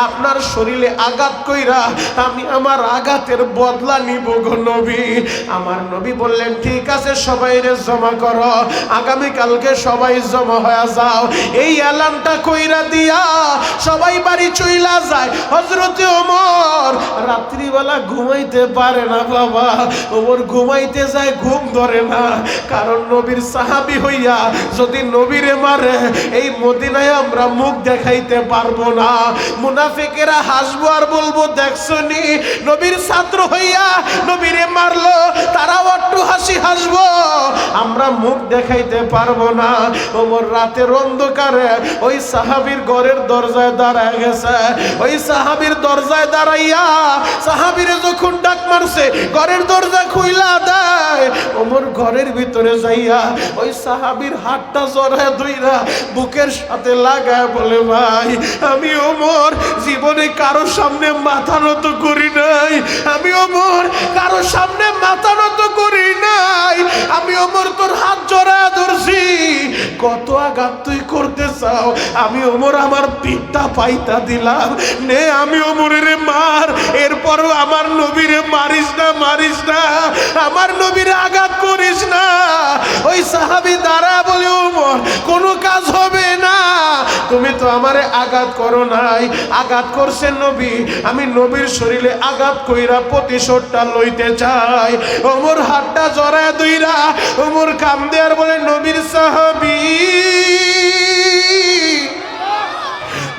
আপনার শরীরে আঘাত কইরা আমি আমার আঘাতের বদলা নিব গো নবী। আমার নবী বললেন, ঠিক আছে, সবাইরে জমা করো, আগামীকালকে সবাই জমা হয়ে যাও। এই এলানটা কইরা দিয়া সবাই বাড়ি চইলা যায়। হযরতে ওমর রাত্রিবেলা ঘুমাইতে পারে না বাবা, ওমর ঘুমাইতে যায়, ঘুম ধরে না। কারণ নবীর সাহাবী হইয়া যদি নবীরে মারে, এই মদিনায় আমরা মুখ দেখাইতে পারবো না। মুনাফিকেরা হাসবো আর বলবো, দেখছনি নবীর ছাত্র হইয়া নবীরে মারলো, তারাও একটু হাসি হাসবো, আমরা মুখ দেখাইতে পারবো না। ওমর রাতের অন্ধকারে ওই সাহাবীর ঘরের দরজায় দাঁড়ায় গেছে। ওই সাহাবীর দরজায় দাঁড়াইয়া সাহাবীরে যখন ডাক মারছে, ঘরের দরজা খুইলা দেয়। ওমর ঘরের ভিতরে যাইয়া ওই সাহাবীর হাতটা জড়ায় ধইরা বুকের সাথে লাগায় বলে, ভাই আমি ওমর জীবনে কারো সামনে মাথা নত করি নাই, আমি ওমর কারো সামনে মাথা নত করি নাই, আমি ওমর তোর হাত জড়ায় ধরছি, কত আঘাত তুই করতে চাও, আমি ওমর আমার পিঠটা পাইতা দিলাম, নে আমি ওমরের মার, এরপরও আমার নবীরে মারিস না, মারিস না, আমার নবীরে আঘাত করিস না। ওই সাহাবী দাঁড়া বলে, ওমর কোনো কাজ হবে না, তুমি তো আমারে আঘাত করো নাই, আঘাত করছেন নবী, আমি নবীর শরীরে আঘাত কইরা প্রতিশোধটা লইতে চাই। ওমর হাতটা জড়ায় দইরা ওমর কান্দে আর বলে, নবীর সাহাবী,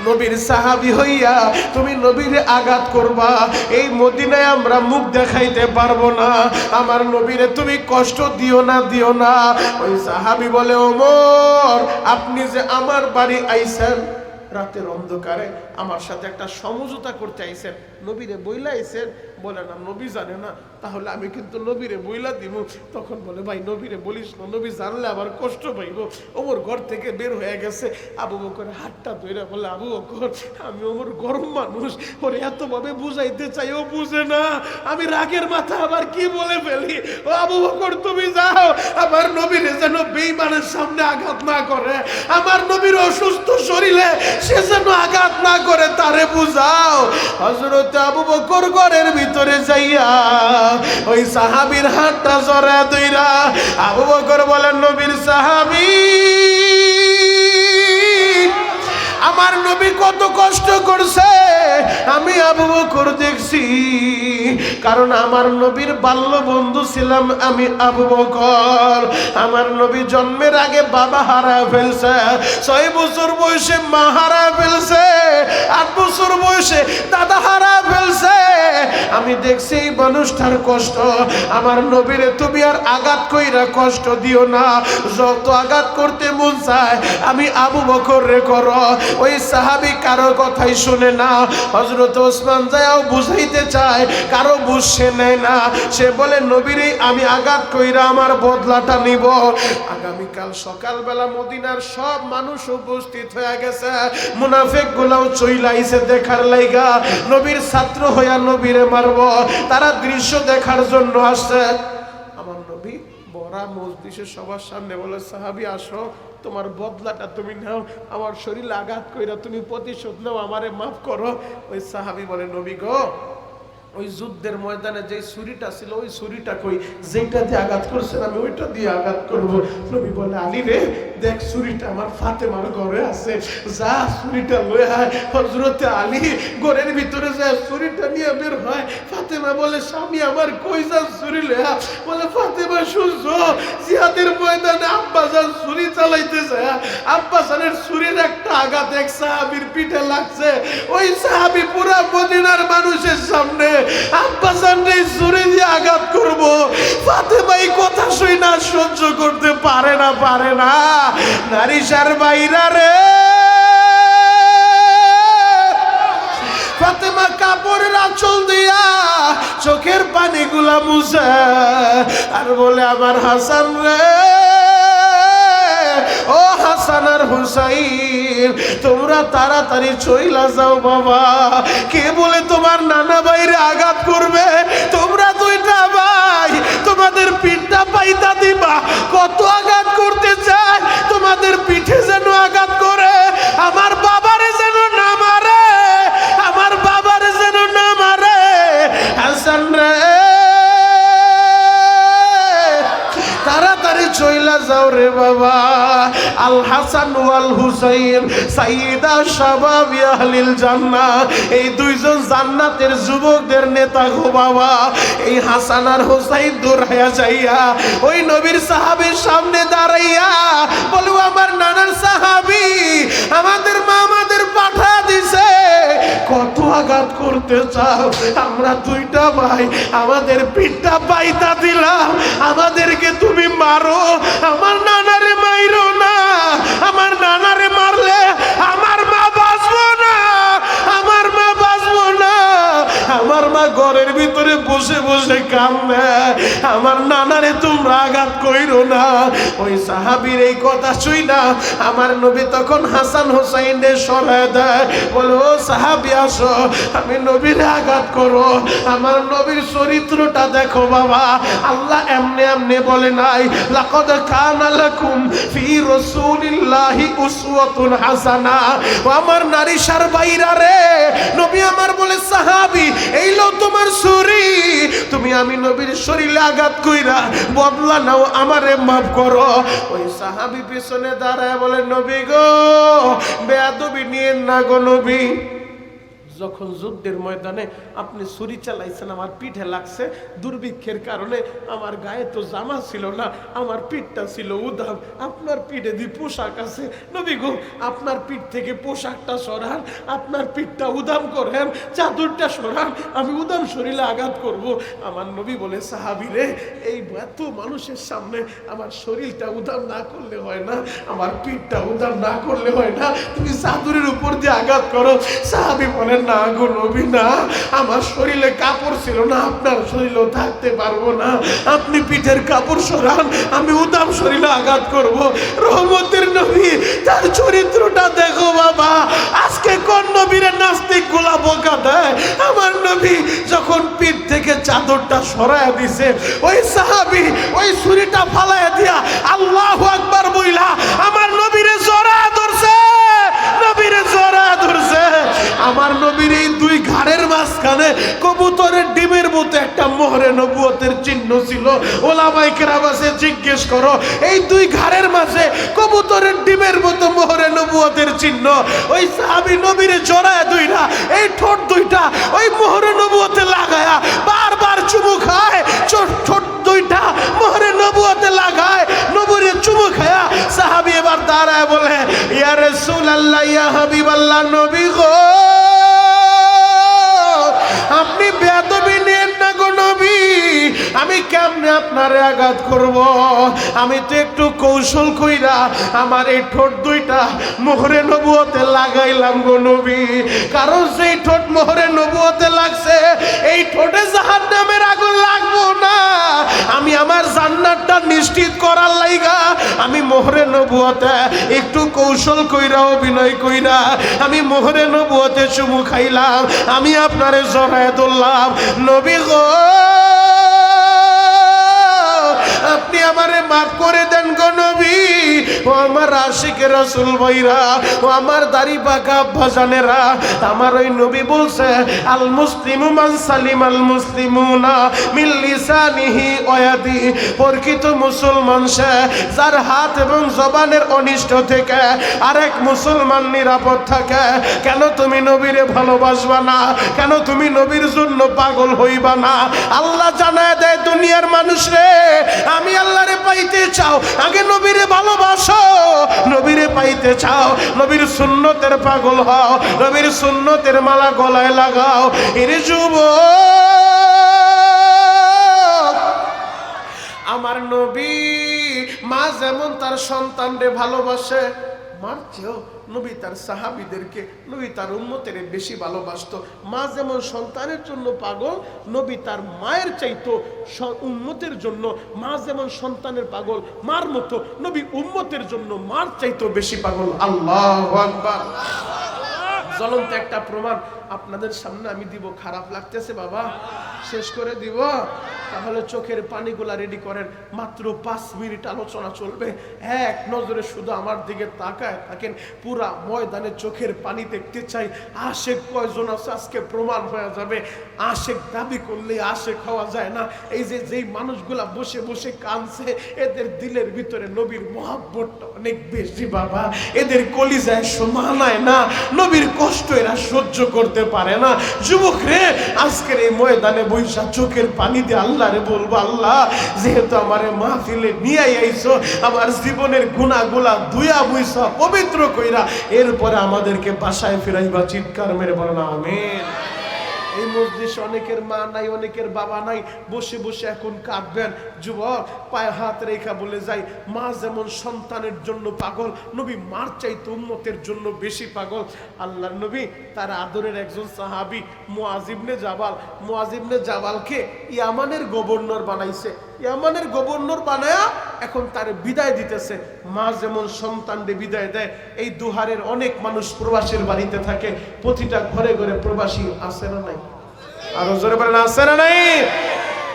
নবীর সাহাবী হইয়া তুমি নবীরে আঘাত করবা, এই মদিনায় আমরা মুখ দেখাইতে পারবো না, আমার নবীরে তুমি কষ্ট দিও না, দিও না। ওই সাহাবী বলে, ওমর আপনি যে আমার বাড়ি আইছেন রাতের অন্ধকারে, আমার সাথে একটা সমঝোতা করতে আইছেন, নবীরে বইলা আইছেন? বলে না, নবী জানে না, তাহলে আমি কিন্তু নবীরে বইলা দিব। তখন বলে, ভাই নবীরে বলিস না, নবী জানলে আবার কষ্ট পাইব। ওমর ঘর থেকে বের হয়ে গেছে, আবু বকর হাতটা ধইরা বলে, আবু বকর আমি ওমর গরম মানুষ, ওরে এতভাবে বুঝাইতে চাই, ও বুঝে না, আমি রাগের মাথা আবার কি বলে ফেলি। ও আবু বকর তুমি যাও, আমার নবীরে যেন বেঈমানের সামনে আঘাত না করে, আমার নবীর অসুস্থ শরীরে সে যেন আঘাত না করে, তারে বুঝাও। হযরত আবু বকর ঘরের ভিতরে যাইয়া ওই সাহাবীর হাতটা জড়ায় ধইরা আবু বকর বলেন, নবীর সাহাবী, আমার নবী কত কষ্ট করছে আমি আবু বকর দেখছি, কারণ আমার নবীর বাল্য বন্ধু ছিলাম আমি আবু বকর। আমার নবী জন্মের আগে বাবা হারায় ফেলছে, 6 বছর বয়সে মা হারায় ফেলছে, 8 বছর বয়সে দাদা হারায় ফেলছে। আমি দেখছি এই মানুষটার কষ্ট, আমার নবীরে তুমি আর আঘাত কইরা কষ্ট দিও না, যত আঘাত করতে মন চায় আমি আবু বকর রে করো। ওই সাহাবী কারো কথাই শুনে না, হযরত ওসমান যাও বুঝাইতে চায়, কারো বুঝ সে নেয় না। সে বলে নবীরে আমি আঘাত কইরা আমার বদলাটা নিব। আগামীকাল সকালবেলা মদিনার সব মানুষ উপস্থিত হয়ে গেছে, মুনাফিক গুলাও চইলাইছে দেখার লাইগা নবীর ছাত্র হইয়া নবীরে মারব। তারা দৃশ্য দেখার জন্য আসছে। আমার নবী বড়া মজলিসে সবার সামনে বলে, সাহাবী আসো, তোমার বদলাটা তুমি নাও, আমার শরীরে আঘাত কইরা তুমি প্রতিশোধ নাও, আমারে মাফ করো। ওই সাহাবী বলে, নবী গো, ওই যুদ্ধের ময়দানে যে ছুরিটা ছিল ওই ছুরিটা কই, যেটা দিয়ে আঘাত করছেন আমি ওইটা দিয়ে আঘাত করব। নবী বলে, আলী রে দেখ ছুরিটা আমার ফাতেমার ঘরে আছে, যা ছুরিটা লয়ে আয়। হযরতে আলী ঘরের ভিতরে যায় ছুরিটা নিয়ে বের হয়। ফাতেমা বলে, স্বামী আমার কই যা ছুরি লয়া? বলে, ফাতেমা শুনছো জিহাদের ময়দানে আব্বাজান ছুরি চালাইতে যায়, আব্বাজানের ছুরির একটা আঘাত এক সাহাবীর পিঠে লাগছে। ওই সাহাবী পুরা মদিনার মানুষের সামনে আব্বাজানকে ছুরি দিয়ে আঘাত করব। ফাতেমা এই কথা শুই না সহ্য করতে পারে না। নারীশার বাইরা রে, ফাতেমা কাপড়ের আঁচল দিয়া চোখের পানিগুলা মুছে আর বলে, আমার হাসান রে, ও হাসান আর হুসাইন, তোমরা তাড়াতাড়ি চইলা যাও বাবা। কে বলে তোমার নানা ভাইরে আঘাত করবে? তোমরা দুইটা ভাই, তোমাদের পিঠটা পাইতা দিবা। কত আঘাত করতে চায়, তোমাদের পিঠে যেন আঘাত করে, আমার বাবারে যেন না মারে, আমার বাবারে যেন না মারে। হাসান রে, তাড়াতাড়ি চইলা যাও রে বাবা। আল হাসান ওয়াল হুসাইন সাইয়্যিদা শাবাবি আহলিল জান্নাহ, এই দুইজন জান্নাতের যুবকদের নেতা গো বাবা। এই হাসান আর হুসাইন দৌড়াইয়া যাইয়া ওই নবীর সাহাবীর সামনে দাঁড়াইয়া বলু, আমার নানার সাহাবী আমাদের মা আমাদের পাঠা দিছে, কত আঘাত করতে চাও? আমরা দুইটা ভাই, আমাদের পিঠটা পাইতা দিলাম, আমাদেরকে তুমি মারো। আমার নানারে মাইরো না, আমার নানারে মারলে আমার মা বাঁচবো না, আমার মা বাঁচবো না। আমার মা ঘরের ভিতরে বসে বসে কান্দে, আমার নানারে তোমরা আঘাত কইরো না। ওই সাহাবীর এই কথা শুই না আমার নবী তখন হাসান হুসাইনকে সরায় দেয়, বলে, ও সাহাবী আসো, আমি নবীরে আঘাত করো। আমার নবীর চরিত্রটা দেখো বাবা। আল্লাহ এমনি এমনি বলে নাই, লাকাদ কানা লাকুম ফি রাসূলিল্লাহি উসওয়াতুন হাসানা। ও আমার নারীশার বাইরা রে, নবী আমার বলে, সাহাবী এই লো তোমার ছুরি, তুমি আমি নবীর শরীরে আঘাত কইরা বদলা নাও, আমারে মাফ করো। ওই সাহাবী পিছনে দাঁড়ায় বলে, নবী গো, বেয়াদবি নিয়েন না গো নবী। যখন যুদ্ধের ময়দানে আপনি ছুরি চালাইছেন, আমার পিঠে লাগছে, দুর্ভিক্ষের কারণে আমার গায়ে তো জামা ছিল না, আমার পিঠটা ছিল উদাম, আপনার পিঠে দিয়ে পোশাক আছে, নবী গো আপনার পিঠ থেকে পোশাকটা সরান, আপনার পিঠটা উদাম করেন, চাদরটা সরান, আমি উদাম শরীরে আঘাত করব। আমার নবী বলে, সাহাবী রে, এই এত মানুষের সামনে আমার শরীরটা উদাম না করলে হয় না, আমার পিঠটা উদাম না করলে হয় না, তুমি চাদরের উপর দিয়ে আঘাত করো। সাহাবী বলেন, না গো নবী না, আমার শরীরে কাপড় ছিল না, আপনার শরীরেও থাকতে পারবো না, আপনি পিঠের কাপড় সরান, আমি উদাম শরীরে আঘাত করব। রহমতের নবী, তার চরিত্রটা দেখো বাবা। আজকে কোন নবীরে নাস্তিক গুলা বোকা দেয়? আমার নবী যখন পিঠ থেকে চাদরটা সরায় দিছে, ওই সাহাবী ওই ছুরিটা ফালাইয়া দিয়া আল্লাহু আকবার বইলা আমার নবীরে জড়ায় ধরছে, নবীরে জড়ায় ধরছে। আমার নবীর এই দুই ঘাড়ের মাঝখানে কবুতরের ডিমের মতো একটা মোহরে নবুয়তের চিহ্ন ছিল। ওলামায়ে কেরাম আছে, জিজ্ঞেস করো, এই দুই ঘাড়ের মাঝে কবুতরের ডিমের মতো মোহরে নবুয়তের চিহ্ন। ওই সাহাবী নবীরে জড়ায় দুইটা, এই ঠোঁট দুইটা ওই মোহরে নবুয়তে লাগায়া বারবার চুমু খায়, ঠোঁট দুইটা মোহরে নবুয়তে লাগায়, নবীরে চুমু খায়া সাহাবী এবার দাঁড়ায় বলে, ইয়া রাসূলুল্লাহ, ইয়া হাবিবাল্লাহ, নবী গো, আপনি বেয়াদবি নেন না গো নবী, আমি কেমনে আপনারে আঘাত করব? আমি তো একটু কৌশল কইরা আমার এই ঠোঁট দুইটা মোহরে নবুয়তে লাগাইলাম গো নবী। কারণ যেই ঠোঁট মোহরে নবুয়তে লাগছে এই ঠোঁটে জাহান্নামের আগুন লাগবো না। আমি আমার জান্নাতটা নিশ্চিত করার লাইগা আমি মোহরে নবুয়তে একটু কৌশল কইরা অভিনয় কইরা আমি মোহরে নবুয়তে চুমু খাইলাম। আমি আপনারে জড়ায় ধরলাম, নবী গো আপনি আমারে মাফ করে দেন গো নবী। ও আমার আশিক রাসূল ভাইরা, ও আমার দাড়ি পাকা আব্বাজানেরা, আমার ওই নবী বলছে আল মুসলিমু মান সালিম আল মুসলিমুনা মিন লিসানিহি ওয়া ইয়াদি। প্রকৃত মুসলমান সে যার হাত এবং জবানের অনিষ্ট থেকে আরেক মুসলমান নিরাপদ থাকে। কেন তুমি নবীরে ভালোবাসবা না? কেন তুমি নবীর জন্য পাগল হইবা না? আল্লাহ জানায় দেয় দুনিয়ার মানুষ রে, আমি আল্লাহরে পাইতে চাও আগে নবীরে ভালোবাসো। নবীরে পাইতে চাও নবীর সুন্নতের পাগল হও, নবীর সুন্নতের মালা গলায় লাগাও। এরে যুবক, আমার নবী মা যেমন তার সন্তানরে ভালোবাসে, মার চেয়েও নবী তার সাহাবীদেরকে, নবী তার উম্মতের বেশি ভালোবাসতো। মা যেমন সন্তানের জন্য পাগল, নবী তার মায়ের চাইতো উম্মতের জন্য। মা যেমন সন্তানের পাগল মার মতো, নবী উম্মতের জন্য মার চাইতো বেশি পাগল। আল্লাহু আকবার। জ্বলন্ত একটা প্রমাণ আপনাদের সামনে আমি দিব। খারাপ লাগতেছে বাবা? শেষ করে দিব? তাহলে চোখের পানিগুলা রেডি করেন। মাত্র 5 মিনিট আলোচনা চলবে। এক নজরে শুধু আমার দিকে তাকায় থাকেন। পুরা ময়দানে চোখের পানি দেখতে চাই। আশেক কয়জন আছে আজকে প্রমাণ হয়ে যাবে। আশেক দাবি করলে আশেক হওয়া যায় না। এই যে যেই মানুষগুলা বসে বসে কাঁদছে, এদের দিলের ভিতরে নবীর মহব্বতটা অনেক বেশি বাবা। এদের কলিজায় সমানায় না, নবীর কষ্ট এরা সহ্য করতে পারে না। যুবক রে, আজকের এই ময়দানে বৈশা চোখের পানি দিয়ে আল্লাহরে বলবো, আল্লাহ যেহেতু আমারে মাহফিলে নিয়ে আইছো, আমার জীবনের গুনাহগুলা ধুইয়া বুইসা পবিত্র কইরা এরপরে আমাদেরকে বাসায় ফিরাইবা। চিৎকার মেরে বলেন আমিন। এই মজলিসে অনেকের মা নাই, অনেকের বাবা নাই, বসে বসে এখন কাঁদবেন। যুবক, পায়ে হাত রেখা বলে যাই, মা যেমন সন্তানের জন্য পাগল, নবী মার চাইতে উম্মতের জন্য বেশি পাগল। আল্লাহর নবী তার আদরের একজন সাহাবী মুআয ইবনে জাবাল, মুআয ইবনে জাবালকে ইয়ামানের গভর্নর বানাইছে। ইয়ামানের গভর্নর বানায়া এখন তার বিদায় দিতেছে। মা যেমন সন্তানকে বিদায় দেয়, এই দুহারের অনেক মানুষ প্রবাসীর বাড়িতে থাকে। প্রতিটা ঘরে ঘরে প্রবাসী আছে না নাই? আরো জোরে বলেন আছে না নাই?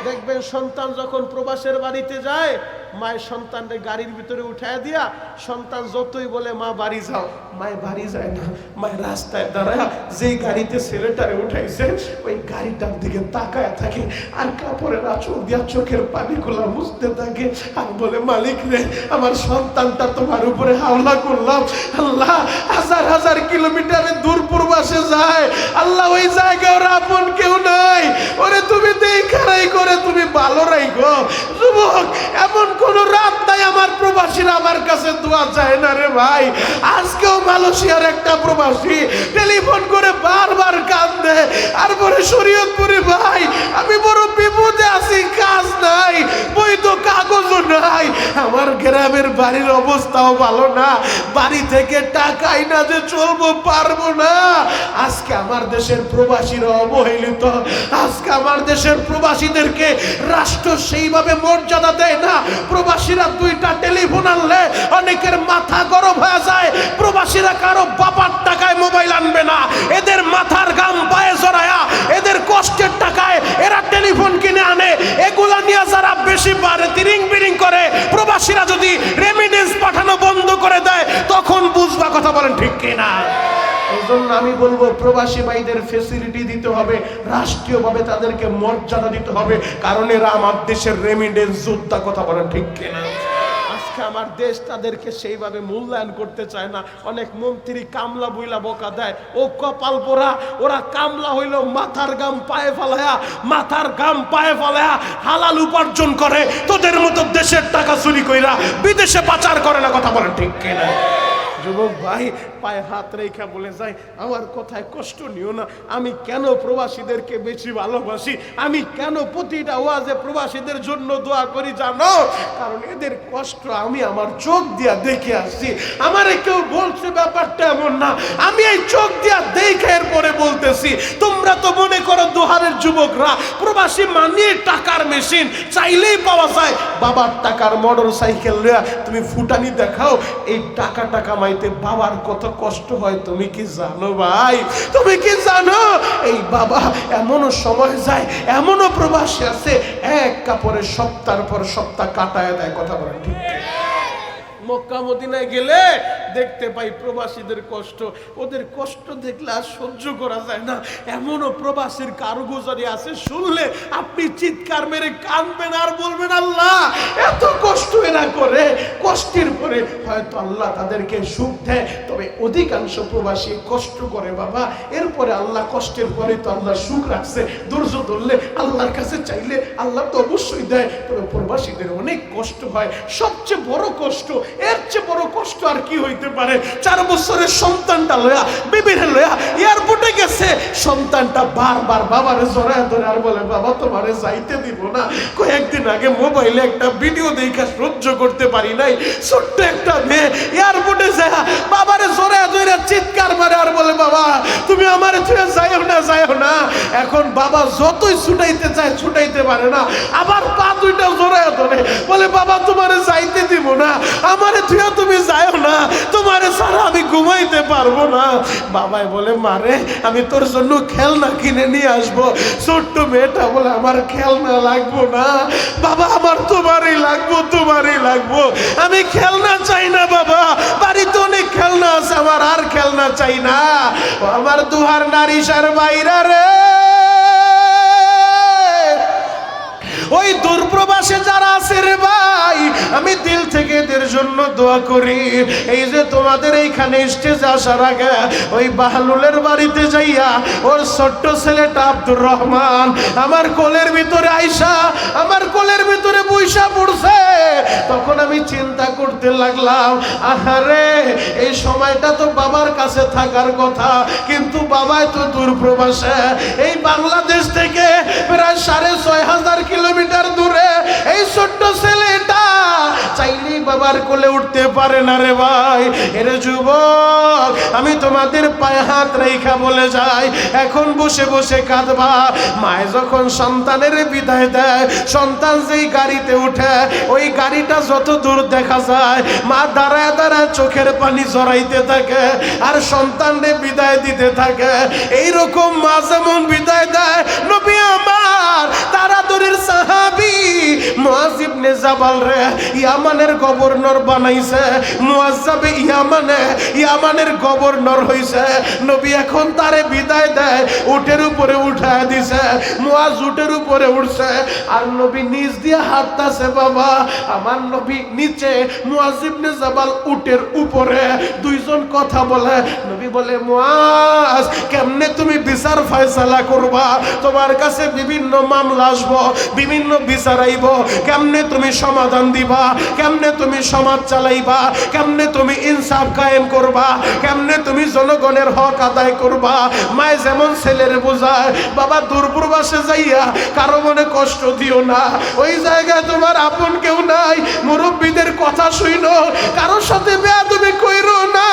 দেখবেন সন্তান যখন প্রবাসের বাড়িতে যায়, মায়ের সন্তানকে গাড়ির ভিতরে উঠায় দিয়া সন্তান যতই বলে মা বাড়ি যাও, মায়ের বাড়ি যায় না। মায়ের রাস্তায় দাঁড়ায় যেই গাড়িতে ছেলেটারে উঠাইছে ওই গাড়িটার দিকে তাকায় থাকে আর কাপড়ের আঁচল দিয়া চোখের পানিগুলা মুছতে থাকে আর বলে, মালিক রে, আমার সন্তানটা তোমার উপরে হামলা করলাম। আল্লাহ হাজার হাজার কিলোমিটারে দূর প্রবাসে যায়, আল্লাহ ওই জায়গায় ওর আপন কেউ নাই, ওরে তুমি দেখারাই করে তুমি ভালো রাখো। যুবক, এমন কোন রাত নাই আমার প্রবাসীরা আমার কাছে দোয়া চায় না রে ভাই। আজকেও মালয়েশিয়ার একটা প্রবাসী টেলিফোন করে বারবার কাঁদে আর বলে, শরীয়তপুরে ভাই আমি বড় বিপদে আছি, কাজ নাই, বৈধ কাগজও নাই, আমার গ্রামের বাড়ির অবস্থাও ভালো না, বাড়ি থেকে টাকাই না যে চলবো পারবো না। আজকে আমার দেশের প্রবাসীরা অবহেলিত। আজকে আমার দেশের প্রবাসীদেরকে রাষ্ট্র সেইভাবে মর্যাদা দেয় না। প্রবাসীরা দুইটা টেলিফোন আনলে অনেকের মাথা গরম হয়ে যায়। প্রবাসীরা কারো বাবার টাকায় মোবাইল আনবে না, এদের মাথার গাম পায়ে জড়ায়া এদের কষ্টের টাকায় এরা টেলিফোন কিনে আনে। এগুলা নিয়ে যারা বেশি পারে তিরিং বিরিং করে, প্রবাসীরা যদি রেমিডেন্স পাঠানো বন্ধ করে দেয় তখন বুঝবা। কথা বলেন ঠিক কিনা? এই জন্য আমি বলবো প্রবাসী ভাইদের ফেসিলিটি দিতে হবে, রাষ্ট্রীয়ভাবে তাদেরকে মর্যাদা দিতে হবে, কারণ এরা আমার দেশের রেমিডেন্স যোদ্ধা। কথা বলেন ঠিক কিনা? আজকে আমার দেশ তাদেরকে সেইভাবে মূল্যায়ন করতে চায় না। অনেক মন্ত্রী কামলা বইলা বকা দেয়, ও কপাল পোড়া, ওরা কামলা হইল মাথার গাম পায়ে ফেলায়া, মাথার গাম পায়ে ফেলায়া হালাল উপার্জন করে, তোদের মতো দেশের টাকা চুরি কইরা বিদেশে পাচার করে না। কথা বলেন ঠিক কিনা? যুবক ভাই পায়ে হাত রেখা বলে যায়, আমার কথায় কষ্ট নিও না। আমি কেন প্রবাসীদেরকে বেশি ভালোবাসি, আমি কেন প্রতিটা ওয়াজে প্রবাসীদের জন্য দোয়া করি জানো? কারণ এদের কষ্ট আমি আমার চোখ দিয়া দেখে আসছি। আমারে কেউ বলছে ব্যাপারটা এমন না, আমি এই চোখ দিয়া দেখে এরপরে বলতেছি। তোমরা তো মনে করো দুহারের যুবকরা প্রবাসী মানে টাকার মেশিন, চাইলেই পাওয়া যায়। বাবার টাকার মোটর সাইকেল লইয়া তুমি ফুটানি দেখাও, এই টাকা কামাইতে বাবার কত কষ্ট হয় তুমি কি জানো ভাই? তুমি কি জানো? এই বাবা এমনও সময় যায়, এমনও প্রবাসী আছে এক কাপড়ে সপ্তাহের পর সপ্তাহ কাটায় দেয়। কথা বলেন ঠিক? মক্কা মদিনায় গেলে দেখতে পাই প্রবাসীদের কষ্ট। ওদের কষ্ট দেখলে আর সহ্য করা যায় না। এমনও প্রবাসীর কারুগুজারি আছে, শুনলে আপনি চিৎকার মেরে কাঁদবেন আর বলবেন আল্লাহ এত কষ্ট এরা করে। কষ্টের পরে হয়তো আল্লাহ তাদেরকে সুখ দেয়, তবে অধিকাংশ প্রবাসী কষ্ট করে বাবা, এরপরে আল্লাহ কষ্টের পরে তো আল্লাহ সুখ রাখছে। ধৈর্য ধরলে আল্লাহর কাছে চাইলে আল্লাহ তো অবশ্যই দেয়। তবে প্রবাসীদের অনেক কষ্ট হয়। সবচেয়ে বড় কষ্ট, এর চেয়ে বড় কষ্ট আর কি হইতে পারে? 4 বছরের সন্তানটা লয়া বিবিরে লয়া এয়ারপোর্টে গেছে, সন্তানটা বারবার বাবারে জড়ায় ধরে আর বলে বাবা তোমারে যাইতে দিব না। কয়েকদিন আগে মোবাইলে একটা ভিডিও দেখে সহ্য করতে পারি নাই, ছোট্ট একটা মেয়ে এয়ারপোর্টে যায় বাবারে জড়ায় ধরে চিৎকার মারে আর বলে বাবা তুমি আমারে ছুঁয়ে যাইও না, যাইও না। এখন বাবা যতই ছুটাইতে চায় ছুটাইতে পারে না, আবার পা দুইটা জড়ায় ধরে বলে বাবা তোমারে যাইতে দিব না, আমারে তুইও তুমি যাও না, তোমারে ছাড়া আমি ঘুমাইতে পারবো না। বাবাই বলে মারে আমি তোর জন্য খেলনা কিনে নিয়ে আসবো। ছোট্ট মেয়েটা বলে আমার খেলনা লাগবো না বাবা, আমার তোমারই লাগবো, তোমারই লাগবো। আমি খেলনা চাই না বাবা, বাড়িতে অনেক খেলনা আছে, আমার আর খেলনা চাই না। আমার দুহার নারীসার বাইরা রে, ওই দূরপ্রবাসে যারা আছে রে ভাই, আমি দিল থেকে এদের জন্য দোয়া করি। এই যে তোমাদের এইখানে স্টেজে আসার আগে ওই বাহলুলের বাড়িতে যাইয়া ওর ছোট্ট ছেলেটা আব্দুর রহমান আমার কোলের ভিতরে আইসা আমার কোলের ভিতরে বইসা পড়ছে, তখন আমি চিন্তা করতে লাগলাম আহারে এই সময়টা তো বাবার কাছে থাকার কথা, কিন্তু বাবাই তো দূরপ্রবাসে, এই বাংলাদেশ থেকে প্রায় 6500 কিলোমিটার দূরে। এই ছোট্ট ছেলেটা চাইলেই বাবার কোলে উঠতে পারে না রে ভাই। এরে যুবক আমি তোমাদের পায়ে হাত রেখা বলে যাই, এখন বসে বসে কাঁদবা। মায়ে যখন সন্তানের বিদায় দেয়, সন্তান যেই গাড়িতে উঠে ওই গাড়িটা যত দূর দেখা যায়, মা দাঁড়ায় দাঁড়ায় চোখের পানি জড়াইতে থাকে আর সন্তানরে বিদায় দিতে থাকে। এইরকম মা যেমন বিদায় দেয়, নবী আমার তাড়াতাড়ির সাহাবী মুআজ ইবনে জাবাল রে ইয়ামানের গভর্নর বানাইছে। মুআজ যাবে ইয়ামানের গভর্নর হইছে। নবী এখন তারে বিদায় দেয়, উটের উপরে উঠায় দিছে। মুআজ উটের উপরে উঠছে আর নবী নিচ দিয়ে হাঁটতাছে। বাবা আমার নবী নিচে, মুআজ ইবনে জাবাল উটের উপরে, দুইজন কথা বলে। নবী বলে মুআজ কেমনে তুমি বিচার ফয়সালা করবা? তোমার কাছে বিভিন্ন মামলা আসবো, বিভিন্ন বিচার আইব, কেমনে তুমি সমাধান দিবা, কেমনে তুমি সমাজ চালাইবা, কেমনে তুমি ইনসাফ কায়েম করবা, কেমনে তুমি জনগণের হক আদায় করবা। মায় যেমন ছেলের বোঝায়, বাবা দূরপ্রবাসে যাইয়া কারো মনে কষ্ট দিও না, ওই জায়গায় তোমার আপন কেউ নাই, মুরব্বীদের কথা শুইনো, কারোর সাথে বেয়াদবি কইরো না,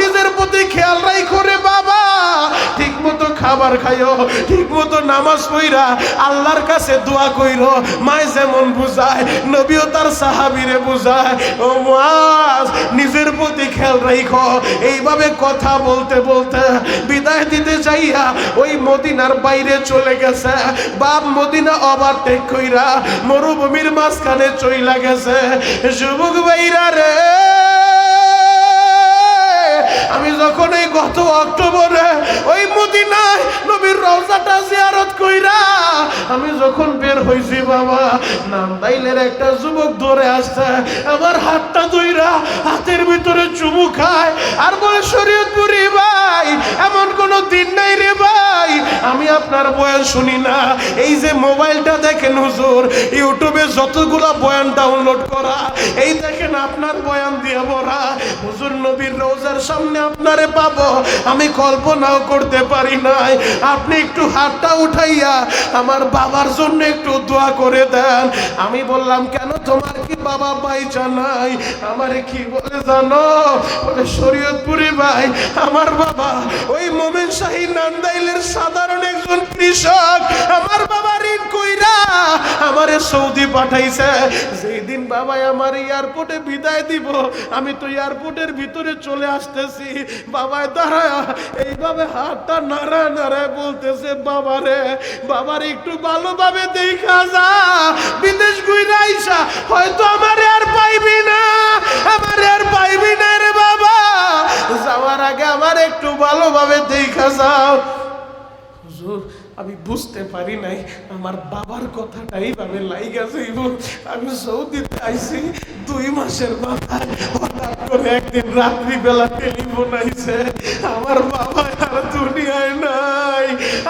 নিজের প্রতি খেয়াল রাখো রে বাবা। ঠিক মতো খাবার খাইও, ঠিক মতো নামাজ পড়া আল্লাহর কাছে দোয়া কইরো। মায় যেমন বুঝায় নবীও তার সাহাবীরে বুঝায়, ও মুআজ নিজের প্রতি খেয়াল রাখো। এইভাবে কথা বলতে বলতে বিদায় দিতে যাইয়া ওই মদিনার বাইরে চলে গেছে। বাপ মদিনা ওভারটেক কইরা মরুভূমির মাঝখানে চইলা গেছে। যুবক ভাইরা রে, আমি যখন এই গত অক্টোবরে ওই মদিনায় নবীর রওজাটা জিয়ারত কইরা আমি যখন বের হইছি বাবা, নান্দাইলের একটা যুবক ধরে আসছে, আমার হাতটা ধইরা হাতের ভিতরে চুমু খায় আর বলে, শরীয়তপুরি ভাই, এমন কোনো দিন নাই রে ভাই আমি আপনার বয়ান শুনি না। এই যে মোবাইলটা দেখেন হুজুর, ইউটিউবে যতগুলা বয়ান ডাউনলোড করা, এই দেখেন আপনার বয়ান দিয়ে ভরা। হুজুর নবীর রওজার সামনে আপনারে পাবো আমি কল্পনাও করতে পারি নাই। আপনি একটু হাতটা উঠাইয়া আমার বাবার জন্য একটু দোয়া করে দেন। আমি বললাম, কেন, তোমার কি বাবা বাইচা নাই? আমারে কি বলে জানো? বলে, শরীয়তপুরি ভাই, আমার বাবা ওই মোমেন শাহী নান্দাইলের সাধারণ একজন কৃষক, আমার বাবা ঋণ কইরা আমারে সৌদি পাঠাইছে। যেই দিন বাবা আমার এয়ারপোর্টে বিদায় দিব, আমি তো এয়ারপোর্টের ভিতরে চলে আসতেছি, বাবায় দাঁড়ায় এইভাবে হাতটা নাড়া নাড়ায় বলতেছে, বাবারে, বাবার একটু ভালোভাবে দেখা যা, বিদেশ ঘুরে আইসা হয়তো আমারে আর পাইবি না, আমারে আর পাইবি না রে বাবা, যাওয়ার আগে আমার একটু ভালোভাবে দেখা যাও। হুজুর, আমি বুঝতে পারি নাই আমার বাবার কথাটা এইভাবে লাইগা যাইব। আমি সৌদিতে আইছি 2 মাসের মাথায়, হঠাৎ করে একদিন রাত্রিবেলা টেলিফোন আইছে, আমার বাবা আর দুনিয়ায় নাই,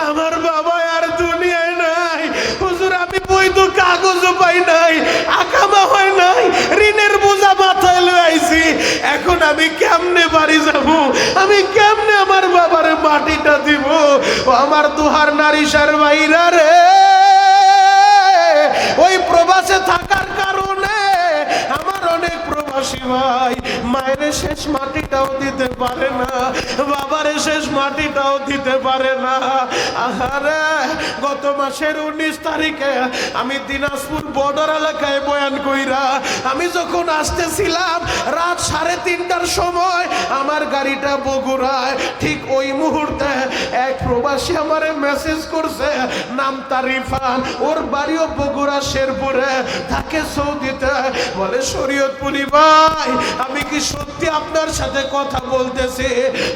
আমার বাবা আর দুনিয়ায় নাই। হুজুর, আমি বৈধ কাগজও পাই নাই, আকামা হয় নাই, ঋণের বোঝা মাথায় লয়ে আইছি। এখন আমি কেমনে বাড়ি যাব? আমি কেমনে আমার বাবার মাটিটা দিব? ও আমার দুহার নারীশার ভাইরা রে, ওই প্রবাসে থাকার কারণে আমার অনেক প্রবাসী ভাই মায়ের শেষ মাটিটাও দিতে পারে না, বাবার শেষ মাটিটাও দিতে পারে না। আহারে, গত মাসের 19 তারিখে আমি দিনাজপুর বর্ডার এলাকায় বয়ান কইরা আমি যখন আসতেছিলাম রাত 3:30টার সময় আমার গাড়িটা বগুড়ায়, ঠিক ওই মুহূর্তে এক প্রবাসী আমারে মেসেজ করছে, নাম তারিফান, ওর বাড়িও বগুড়া শেরপুরে, থাকে সৌদিতে। বলে, শরীয়তপুরি ভাই, আমি কি সত্যি আপনার সাথে কথা বলতেছি?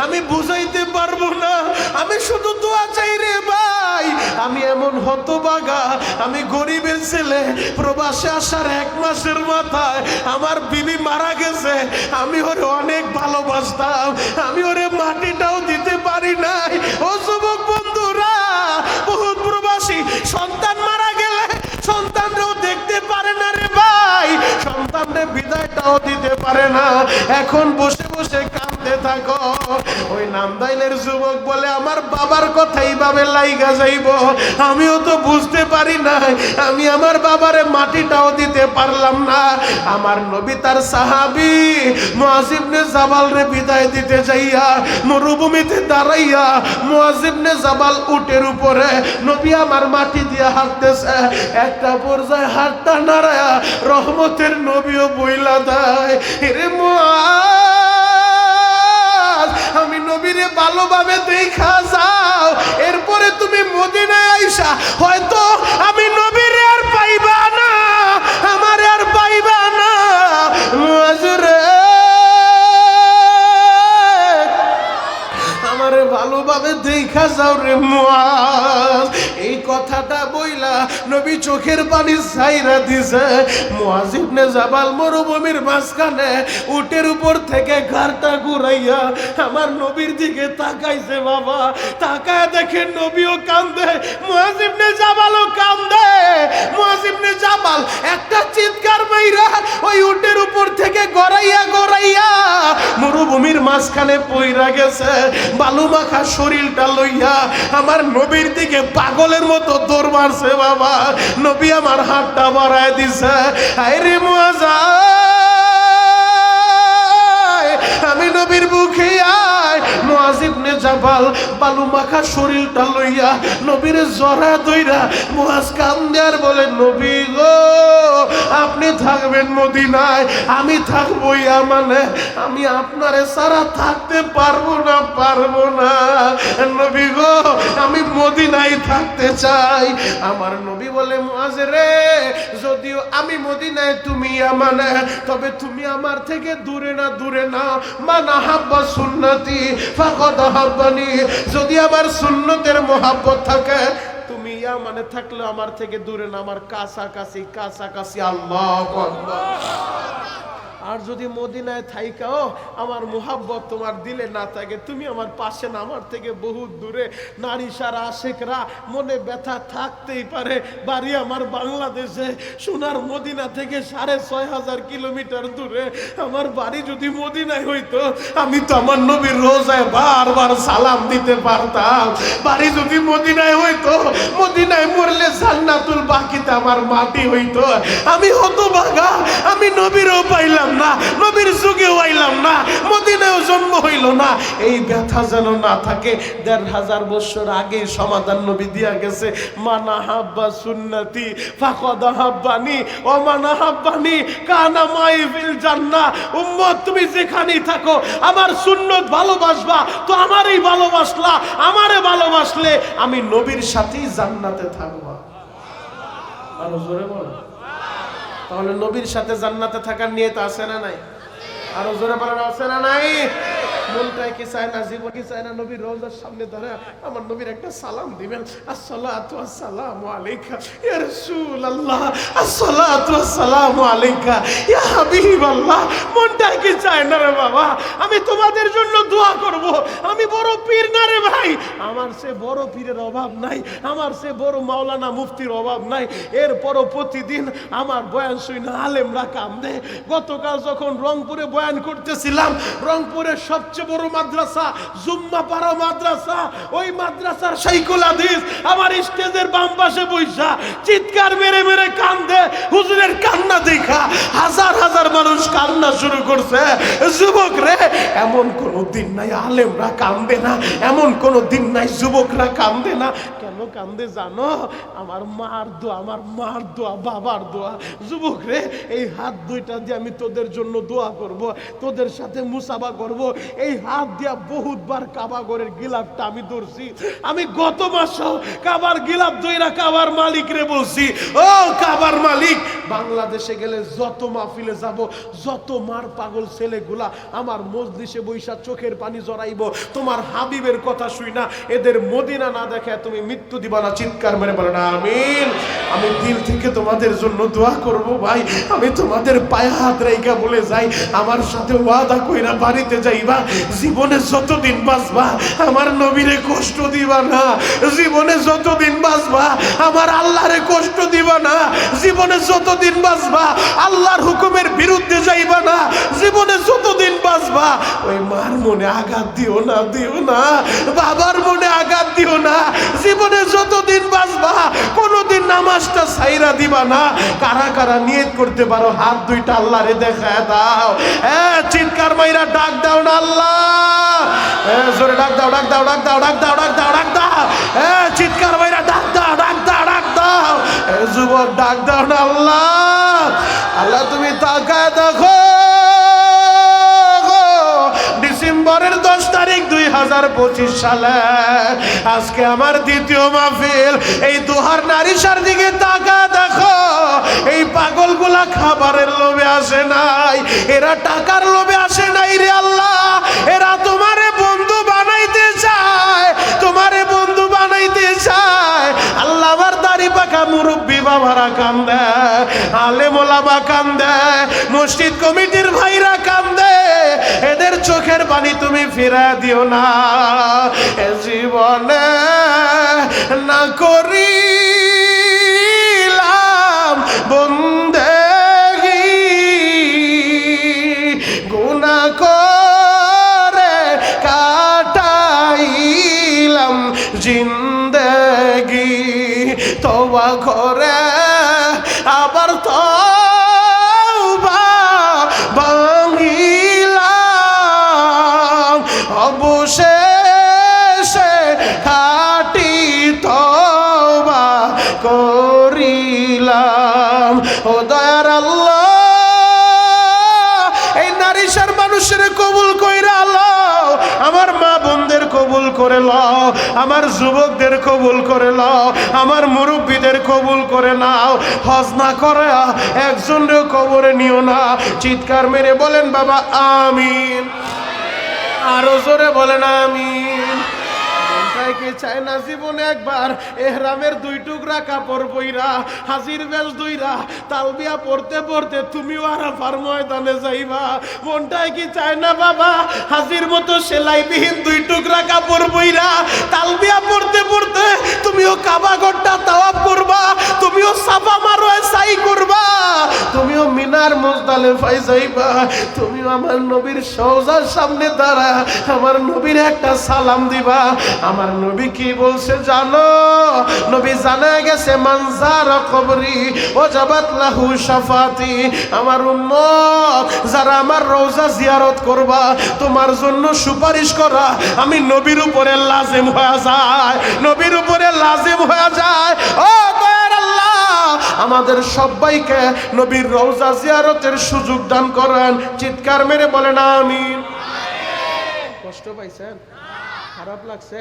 আমি বুঝাইতে পারবো না, আমি শুধু দোয়া চাই রে ভাই। আমি এমন হতভাগা, আমি গরিবের ছেলে, প্রবাসে আসার 1 মাসের মাথায় আমার বিবি মারা গেছে, আমি ওরে অনেক ভালোবাসতাম, আমি ওরে মাটিটাও দিতে পারি নাই। ও যুবক বন্ধুরা, বহুত প্রবাসী সন্তান মারা গেলে সন্তানরাও দেখতে পারে না রে ভাই, সন্তানদের বিদায়টাও দিতে পারে না, এখন বসে বসে কাঁদতে থাকো। ওই নান্দাইলের যুবক বলে, আমার বাবার কথা এইভাবে লাইগা যাইব, আমিও তো বুঝতে পারি নাই, আমি আমার বাবারে মাটিটাও দিতে পারলাম না। আমার নবী তার সাহাবী মুআয ইবনে জাবাল রে বিদায় দিতে যাইয়া মরুভূমিতে দাঁড়াইয়া মুআয ইবনে জাবাল উটের উপরে নবী আমার মাটি দিয়ে হাঁটতেছে, একটা পর্যায়ে হাতটা নাড়ায়া রহমতের নবীও বইলা দেয়, রে মুআয, আমি নবীরে ভালোভাবে দেখা যাও, এরপরে তুমি মদিনায় আইসা হয়তো আমি নবীরে আর পাইবা না, আমার আর পাইবা না। মুআয রে, আমারে ভালোভাবে দেখা যাও রে মুআয। এই কথাটা বইলা নবী চোখের পানি ছাইরা দিছে। মুআয ইবনে জাবাল মরুভূমির মাঝখানে উটের উপর থেকে ঘাড়টা ঘুরাইয়া আমার নবীর দিকে তাকাইছে। বাবা, তাকায় দেখে নবীও কান্দে, মুআয ইবনে জাবালও কান্দে। মুআয ইবনে জাবাল একটা চিৎকার মাইরা ওই উটের উপর থেকে গড়াইয়া গড়াইয়া মরুভূমির মাঝখানে পইরা গেছে, বালু মাখা শরীরটা লইয়া আমার নবীর দিকে পাগলের মতো দৌড় মারছে। বাবা, নবী আমার হাতটা বাড়ায় দিছে, আরে মুআয, আমি নবীর বুকে আয়। মুআয ইবনে জাবাল বালু মাখা শরীরটা লইয়া নবীর জড়া ধইরা মুআয কান্দে আর বলে, নবী গো, আপনি থাকবেন মদিনায়, আমি থাকবো ইয়ামানে, আমি আপনারে ছাড়া থাকতে পারবো না, পারবো না। নবী গো, আমি মদিনায় থাকতে চাই। আমার নবী বলে, মুআয রে, যদিও আমি মদিনায় তুমি ইয়ামানে, তবে তুমি আমার থেকে দূরে না, দূরে না। মান আহাব্বা সুন্নতি ফাকাদ আহাব্বানি, যদি আমার সুন্নতের মোহাব্বত থাকে তুমি ইয়ামানে থাকলে আমার থেকে দূরে না, আমার কাছাকাছি কাছাকাছি। আল্লাহু আকবার। আর যদি মদিনায় থাইকাও আমার মুহাব্বত তোমার দিলে না থাকে, তুমি আমার পাশে না, আমার থেকে বহুত দূরে। নারী সারা আশেকরা মনে ব্যথা থাকতেই পারে, বাড়ি আমার বাংলাদেশে, সোনার মদিনা থেকে 6500 কিলোমিটার দূরে। আমার বাড়ি যদি মদিনায় হইতো, আমি তো আমার নবীর রোজায় বারবার সালাম দিতে পারতাম। বাড়ি যদি মদিনায় হইতো, মদিনায় মরলে জান্নাতুল বাকিতে আমার মাটি হইতো। আমি হতভাগা, আমি নবীরও পাইলাম না, নবীর যুগেও আইলাম না, মদিনায়ও জন্ম হইল না। এই ব্যথা যেন না থাকে। 1500 বছর আগে সমাধান নবী দিয়া গেছে, মানা হাব্বা সুন্নতি ফাকাদ হাব্বানি ওয়া মানা হাব্বানি কানা মাই ফিল জান্নাহ। উম্মত, তুমি যেখানেই থাকো আমার সুন্নত ভালোবাসবা তো আমারই ভালোবাসলা, আমারে ভালোবাসলে আমি নবীর সাথেই জান্নাতে থাকবা। আরো জোরে বলো। তাহলে নবীর সাথে জান্নাতে থাকার নিয়ত আছে না নাই? আরো জোরে বলেন, আছে না নাই? মনটাই কি চায় না, জীবন কি চায় না নবীর রওজার সামনে ধরে আমার নবীর একটা সালাম দিবেন, আসসালাতু ওয়াসসালামু আলাইকা ইয়া রাসূলুল্লাহ, আসসালাতু ওয়াসসালামু আলাইকা ইয়া হাবিবাল্লাহ। মনটাই কি চায় না রে বাবা? আমি তোমাদের জন্য দোয়া করব। আমি বড় পীর না রে ভাই, আমার সে বড় পীরের অভাব নাই, আমার সে বড় মাওলানা মুফতির অভাব নাই। এরপরও প্রতিদিন আমার বয়ান শুনে আলেমরা কান্দে। গতকাল যখন রংপুরে বয়ান করতেছিলাম, রংপুরের সবচেয়ে বড় মাদ্রাসা জুম্মাপাড়া মাদ্রাসা, ওই মাদ্রাসার শাইখুল হাদিস আমার স্টেজের বাম পাশে বইসা চিৎকার মেরে মেরে কান্দে। হুজুরের কান্না দেখা হাজার হাজার মানুষ কান্না শুরু করছে। যুবক রে, এমন কোনো দিন নাই আলেমরা কান্দে না, এমন কোনো দিন নাই যুবকরা কান্দে না। কেন কান্দে জানো? আমার মার দোয়া, আমার মার দোয়া, বাবার দোয়া। যুবক রে, এই হাত দুইটা দিয়ে আমি তোদের জন্য দোয়া করব, তোদের সাথে মুসাফা করব। এই হাত দিয়া বহুতবার কাবাগরের গিলাফটা আমি ধরছি। আমি গত মাসেও কাবার গিলাফ ধইরা কাবার মালিক রে বলছি, ও কাবার মালিক, বাংলাদেশে গেলে যত মাহফিলে যাব, যত মার পাগল ছেলেগুলা আমার মজলিসে বৈশা চোখের পানি জড়াইব, তোমার হাবিবের কথা শুই না, এদের মদিনা না দেখে তুমি মৃত্যু দিবা না। চিৎকার মেরে বলেন আমিন। আমি দিল থেকে তোমাদের জন্য দোয়া করব ভাই। আমি তোমাদের পায়ে হাত রেখা বলে যাই, আমার সাথে ওয়াদা কইরা বাড়িতে যাইবা, জীবনে যতদিন বাঁচবা আমার নবীরে কষ্ট দিবা না, জীবনে যতদিন বাঁচবা আমার আল্লাহরে কষ্ট দিবা না, জীবনে যতদিন বাঁচবা আল্লাহর হুকুমের বিরুদ্ধে যাইবা না, জীবনে যতদিন বাঁচবা ওই মার মনে আঘাত দিও না, দিও না, বাবার মনে আঘাত দিও না। জীবনে যতদিন বাঁচবা কোনোদিন নামাজটা ছাইরা দিবা না। কারা কারা নিয়ত করতে পারো হাত দুইটা আল্লাহরে দেখায় দাও। হ্যাঁ, চিৎকার মাইরা ডাক দাও না আল্লাহ, জোরে ডাক দাও, ডাক দাও, ডাক দাও, ডাক দাও, ডাক দাও, ডাক দাও। হ্যাঁ, চিৎকার মাইরা ডাক দাও, ডাক দাও, ডাক দাও। যুবক ডাক দাও না আল্লাহ। আল্লাহ তুমি তাকায় দেখো, ডিসেম্বরের 10 তারিখ 2025 সালে আজকে আমার দ্বিতীয় মাহফিল। এই দুহার নারীসার দিকে তাকা দেখো, এই পাগলগুলা খাবারের লোভে আসে নাই, এরা টাকার লোভে আসে নাই রে আল্লাহ। এরা তোমারে বন্ধু বানাইতে চায়, তোমারে বন্ধু বানাইতে চায়। আল্লাহ, আমার দাড়ি পাকা মুরব্বী বাবারা কান্দে, আলেম ওলামা কান্দে, মসজিদ কমিটির ভাইরা কান্দে। এদের চোখের পানি তুমি ফিরা দিও না। এ জীবনে না করিলাম বন্দেগি, গুনাহ করে কাটাইলাম জিন্দেগি, তওবা করে আবার তওবা ভাঙিলাম, অবশেষে খাঁটি তওবা করিলাম। ও দয়ার আল্লাহ, এই নারীসার মানুষের কবুল কইরা লও, আমার মা বোনদের কবুল করে লও, আমার যুবকদের কবুল করে লও, আমার মুরব্বীদের কবুল করে নাও। হজ না করে একজনের কবরে নিও না। চিৎকার মেরে বলেন বাবা আমিন। আরো জোরে বলেন আমিন। মনটায় কি চায় না জীবনে একবার এহরামের 2 টুকরা কাপড় পইরা হাজির বেশ দুইরা তালবিয়া পড়তে পড়তে তুমিও আরাফার ময়দানে যাইবা? মনটায় কি চায় না বাবা হাজির মতো সেলাইবিহীন 2 টুকরা কাপড় পইরা তালবিয়া পড়তে পড়তে তুমিও কাবা ঘরটা তাওয়াফ করবা, তুমিও সাফা মারওয়া সাই করবা, তুমিও মিনার মুজদালিফায় যাইবা, তুমিও আমার নবীর রওজার সামনে দাঁড়া আমার নবীর একটা সালাম দিবা? আমার নবী কি বলছে জানো? নবী জানা গেছে মানজারা কবরি ওয়াজাবাত লাহু শাফাতি। আমার উম্মত যারা আমার রওজা জিয়ারত করবা তোমার জন্য সুপারিশ করা আমি নবীর উপরে লাজিম হয়ে যায়, নবীর উপরে লাজিম হয়ে যায়। ও দয়ার আল্লাহ আমাদের সবাইকে নবীর রওজা জিয়ারতের সুযোগ দান করেন। চিৎকার মেরে বলেন আমিন। কষ্ট পাইছেন? খারাপ লাগছে?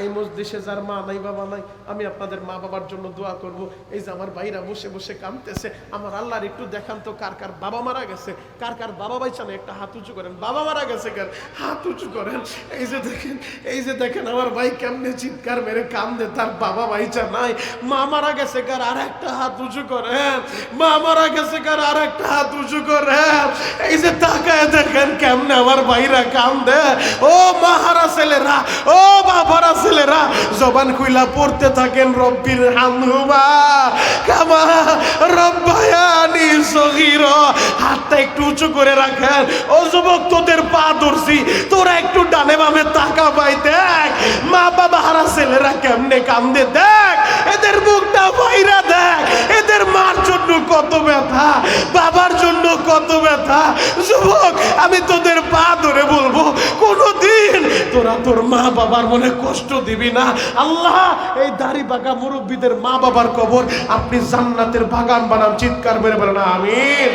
এই মজলিসে যার মা নাই বাবা নাই আমি আপনাদের মা বাবার জন্য দোয়া করব। এই যে আমার ভাইরা বসে বসে কাঁদতেছে, আমার আল্লাহর একটু দেখান তো কার কার বাবা মারা গেছে, কার কার বাবা বাইচা না, একটা হাত উঁচু করেন। বাবা মারা গেছে কার? হাত উঁচু করেন। এই যে দেখেন, এই যে দেখেন আমার ভাই কেমনে চিৎকার মেরে কান্দে, তার বাবা বাইচা নাই। মা মারা গেছে কার? আর একটা হাত উঁচু করেন। মা মারা গেছে কার? আর একটা হাত উঁচু করেন। এই যে তাকায় দেখেন কেমনে আমার ভাইরা কান্দে। ও মাহারা ছেলেরা, ও বাবারা ছেলেরা জবান খুইলা পড়তে থাকেন রব্বির হামহুমা কামা রব্বায়ানি সগীরা। হাতটা একটু উঁচু করে রাখেন। ও যুবক তোদের পা ধরছি, তোরা একটু ডানে বামে তাকা পাই দেখ মা বাবা হারা ছেলেরা কেমনে কান্দে, দেখ এদের মুখটা বাইরা, দেখ এদের মার জন্য কত ব্যথা, বাবার জন্য কত ব্যথা। যুবক আমি তোদের পা ধরে বলবো কোনদিন তোরা তোর মা বাবার মনে কষ্ট দিবি না। আল্লাহ এই দাড়ি বাঁকা মুরব্বীদের মা বাবার কবর আপনি জান্নাতের বাগান বানান। চিৎকার মেরে বলেন আমিন।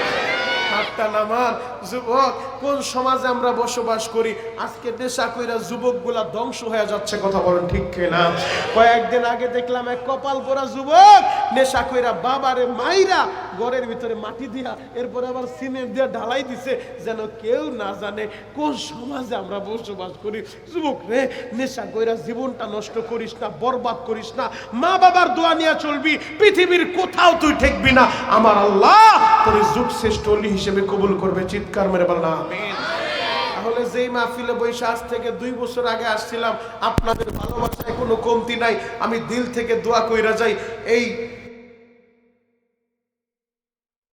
হাতটা নামান। যুবক কোন সমাজে আমরা বসবাস করি? আজকে নেশা কইরা যুবকগুলা ধ্বংস হয়ে যাচ্ছে, কথা বলেন ঠিক কিনা? কয়েকদিন আগে দেখলাম এক কপাল পোড়া যুবক নেশা কইরা বাবারে মাইরা ঘরের ভিতরে মাটি দিয়া এরপরে আবার সিমেন্ট দিয়া ঢালাই দিছে যেন কেউ না জানে কোন সমাজে আমরা বসবাস করি। যুবক রে নেশা কইরা জীবনটা নষ্ট করিস না, বরবাদ করিস না। মা বাবার দোয়া নিয়ে চলবি, পৃথিবীর কোথাও তুই ঠেকবি না। আমার আল্লাহ তোর যুগ শ্রেষ্ঠ অলি হিসেবে কবুল করবে। চিৎকার মেরে বলেন আমিন। তাহলে যেই মাহফিলে বৈশা আজ থেকে 2 বছর আগে আসছিলাম, আপনাদের ভালোবাসায় কোনো কমতি নাই। আমি দিল থেকে দোয়া কইরা যাই এই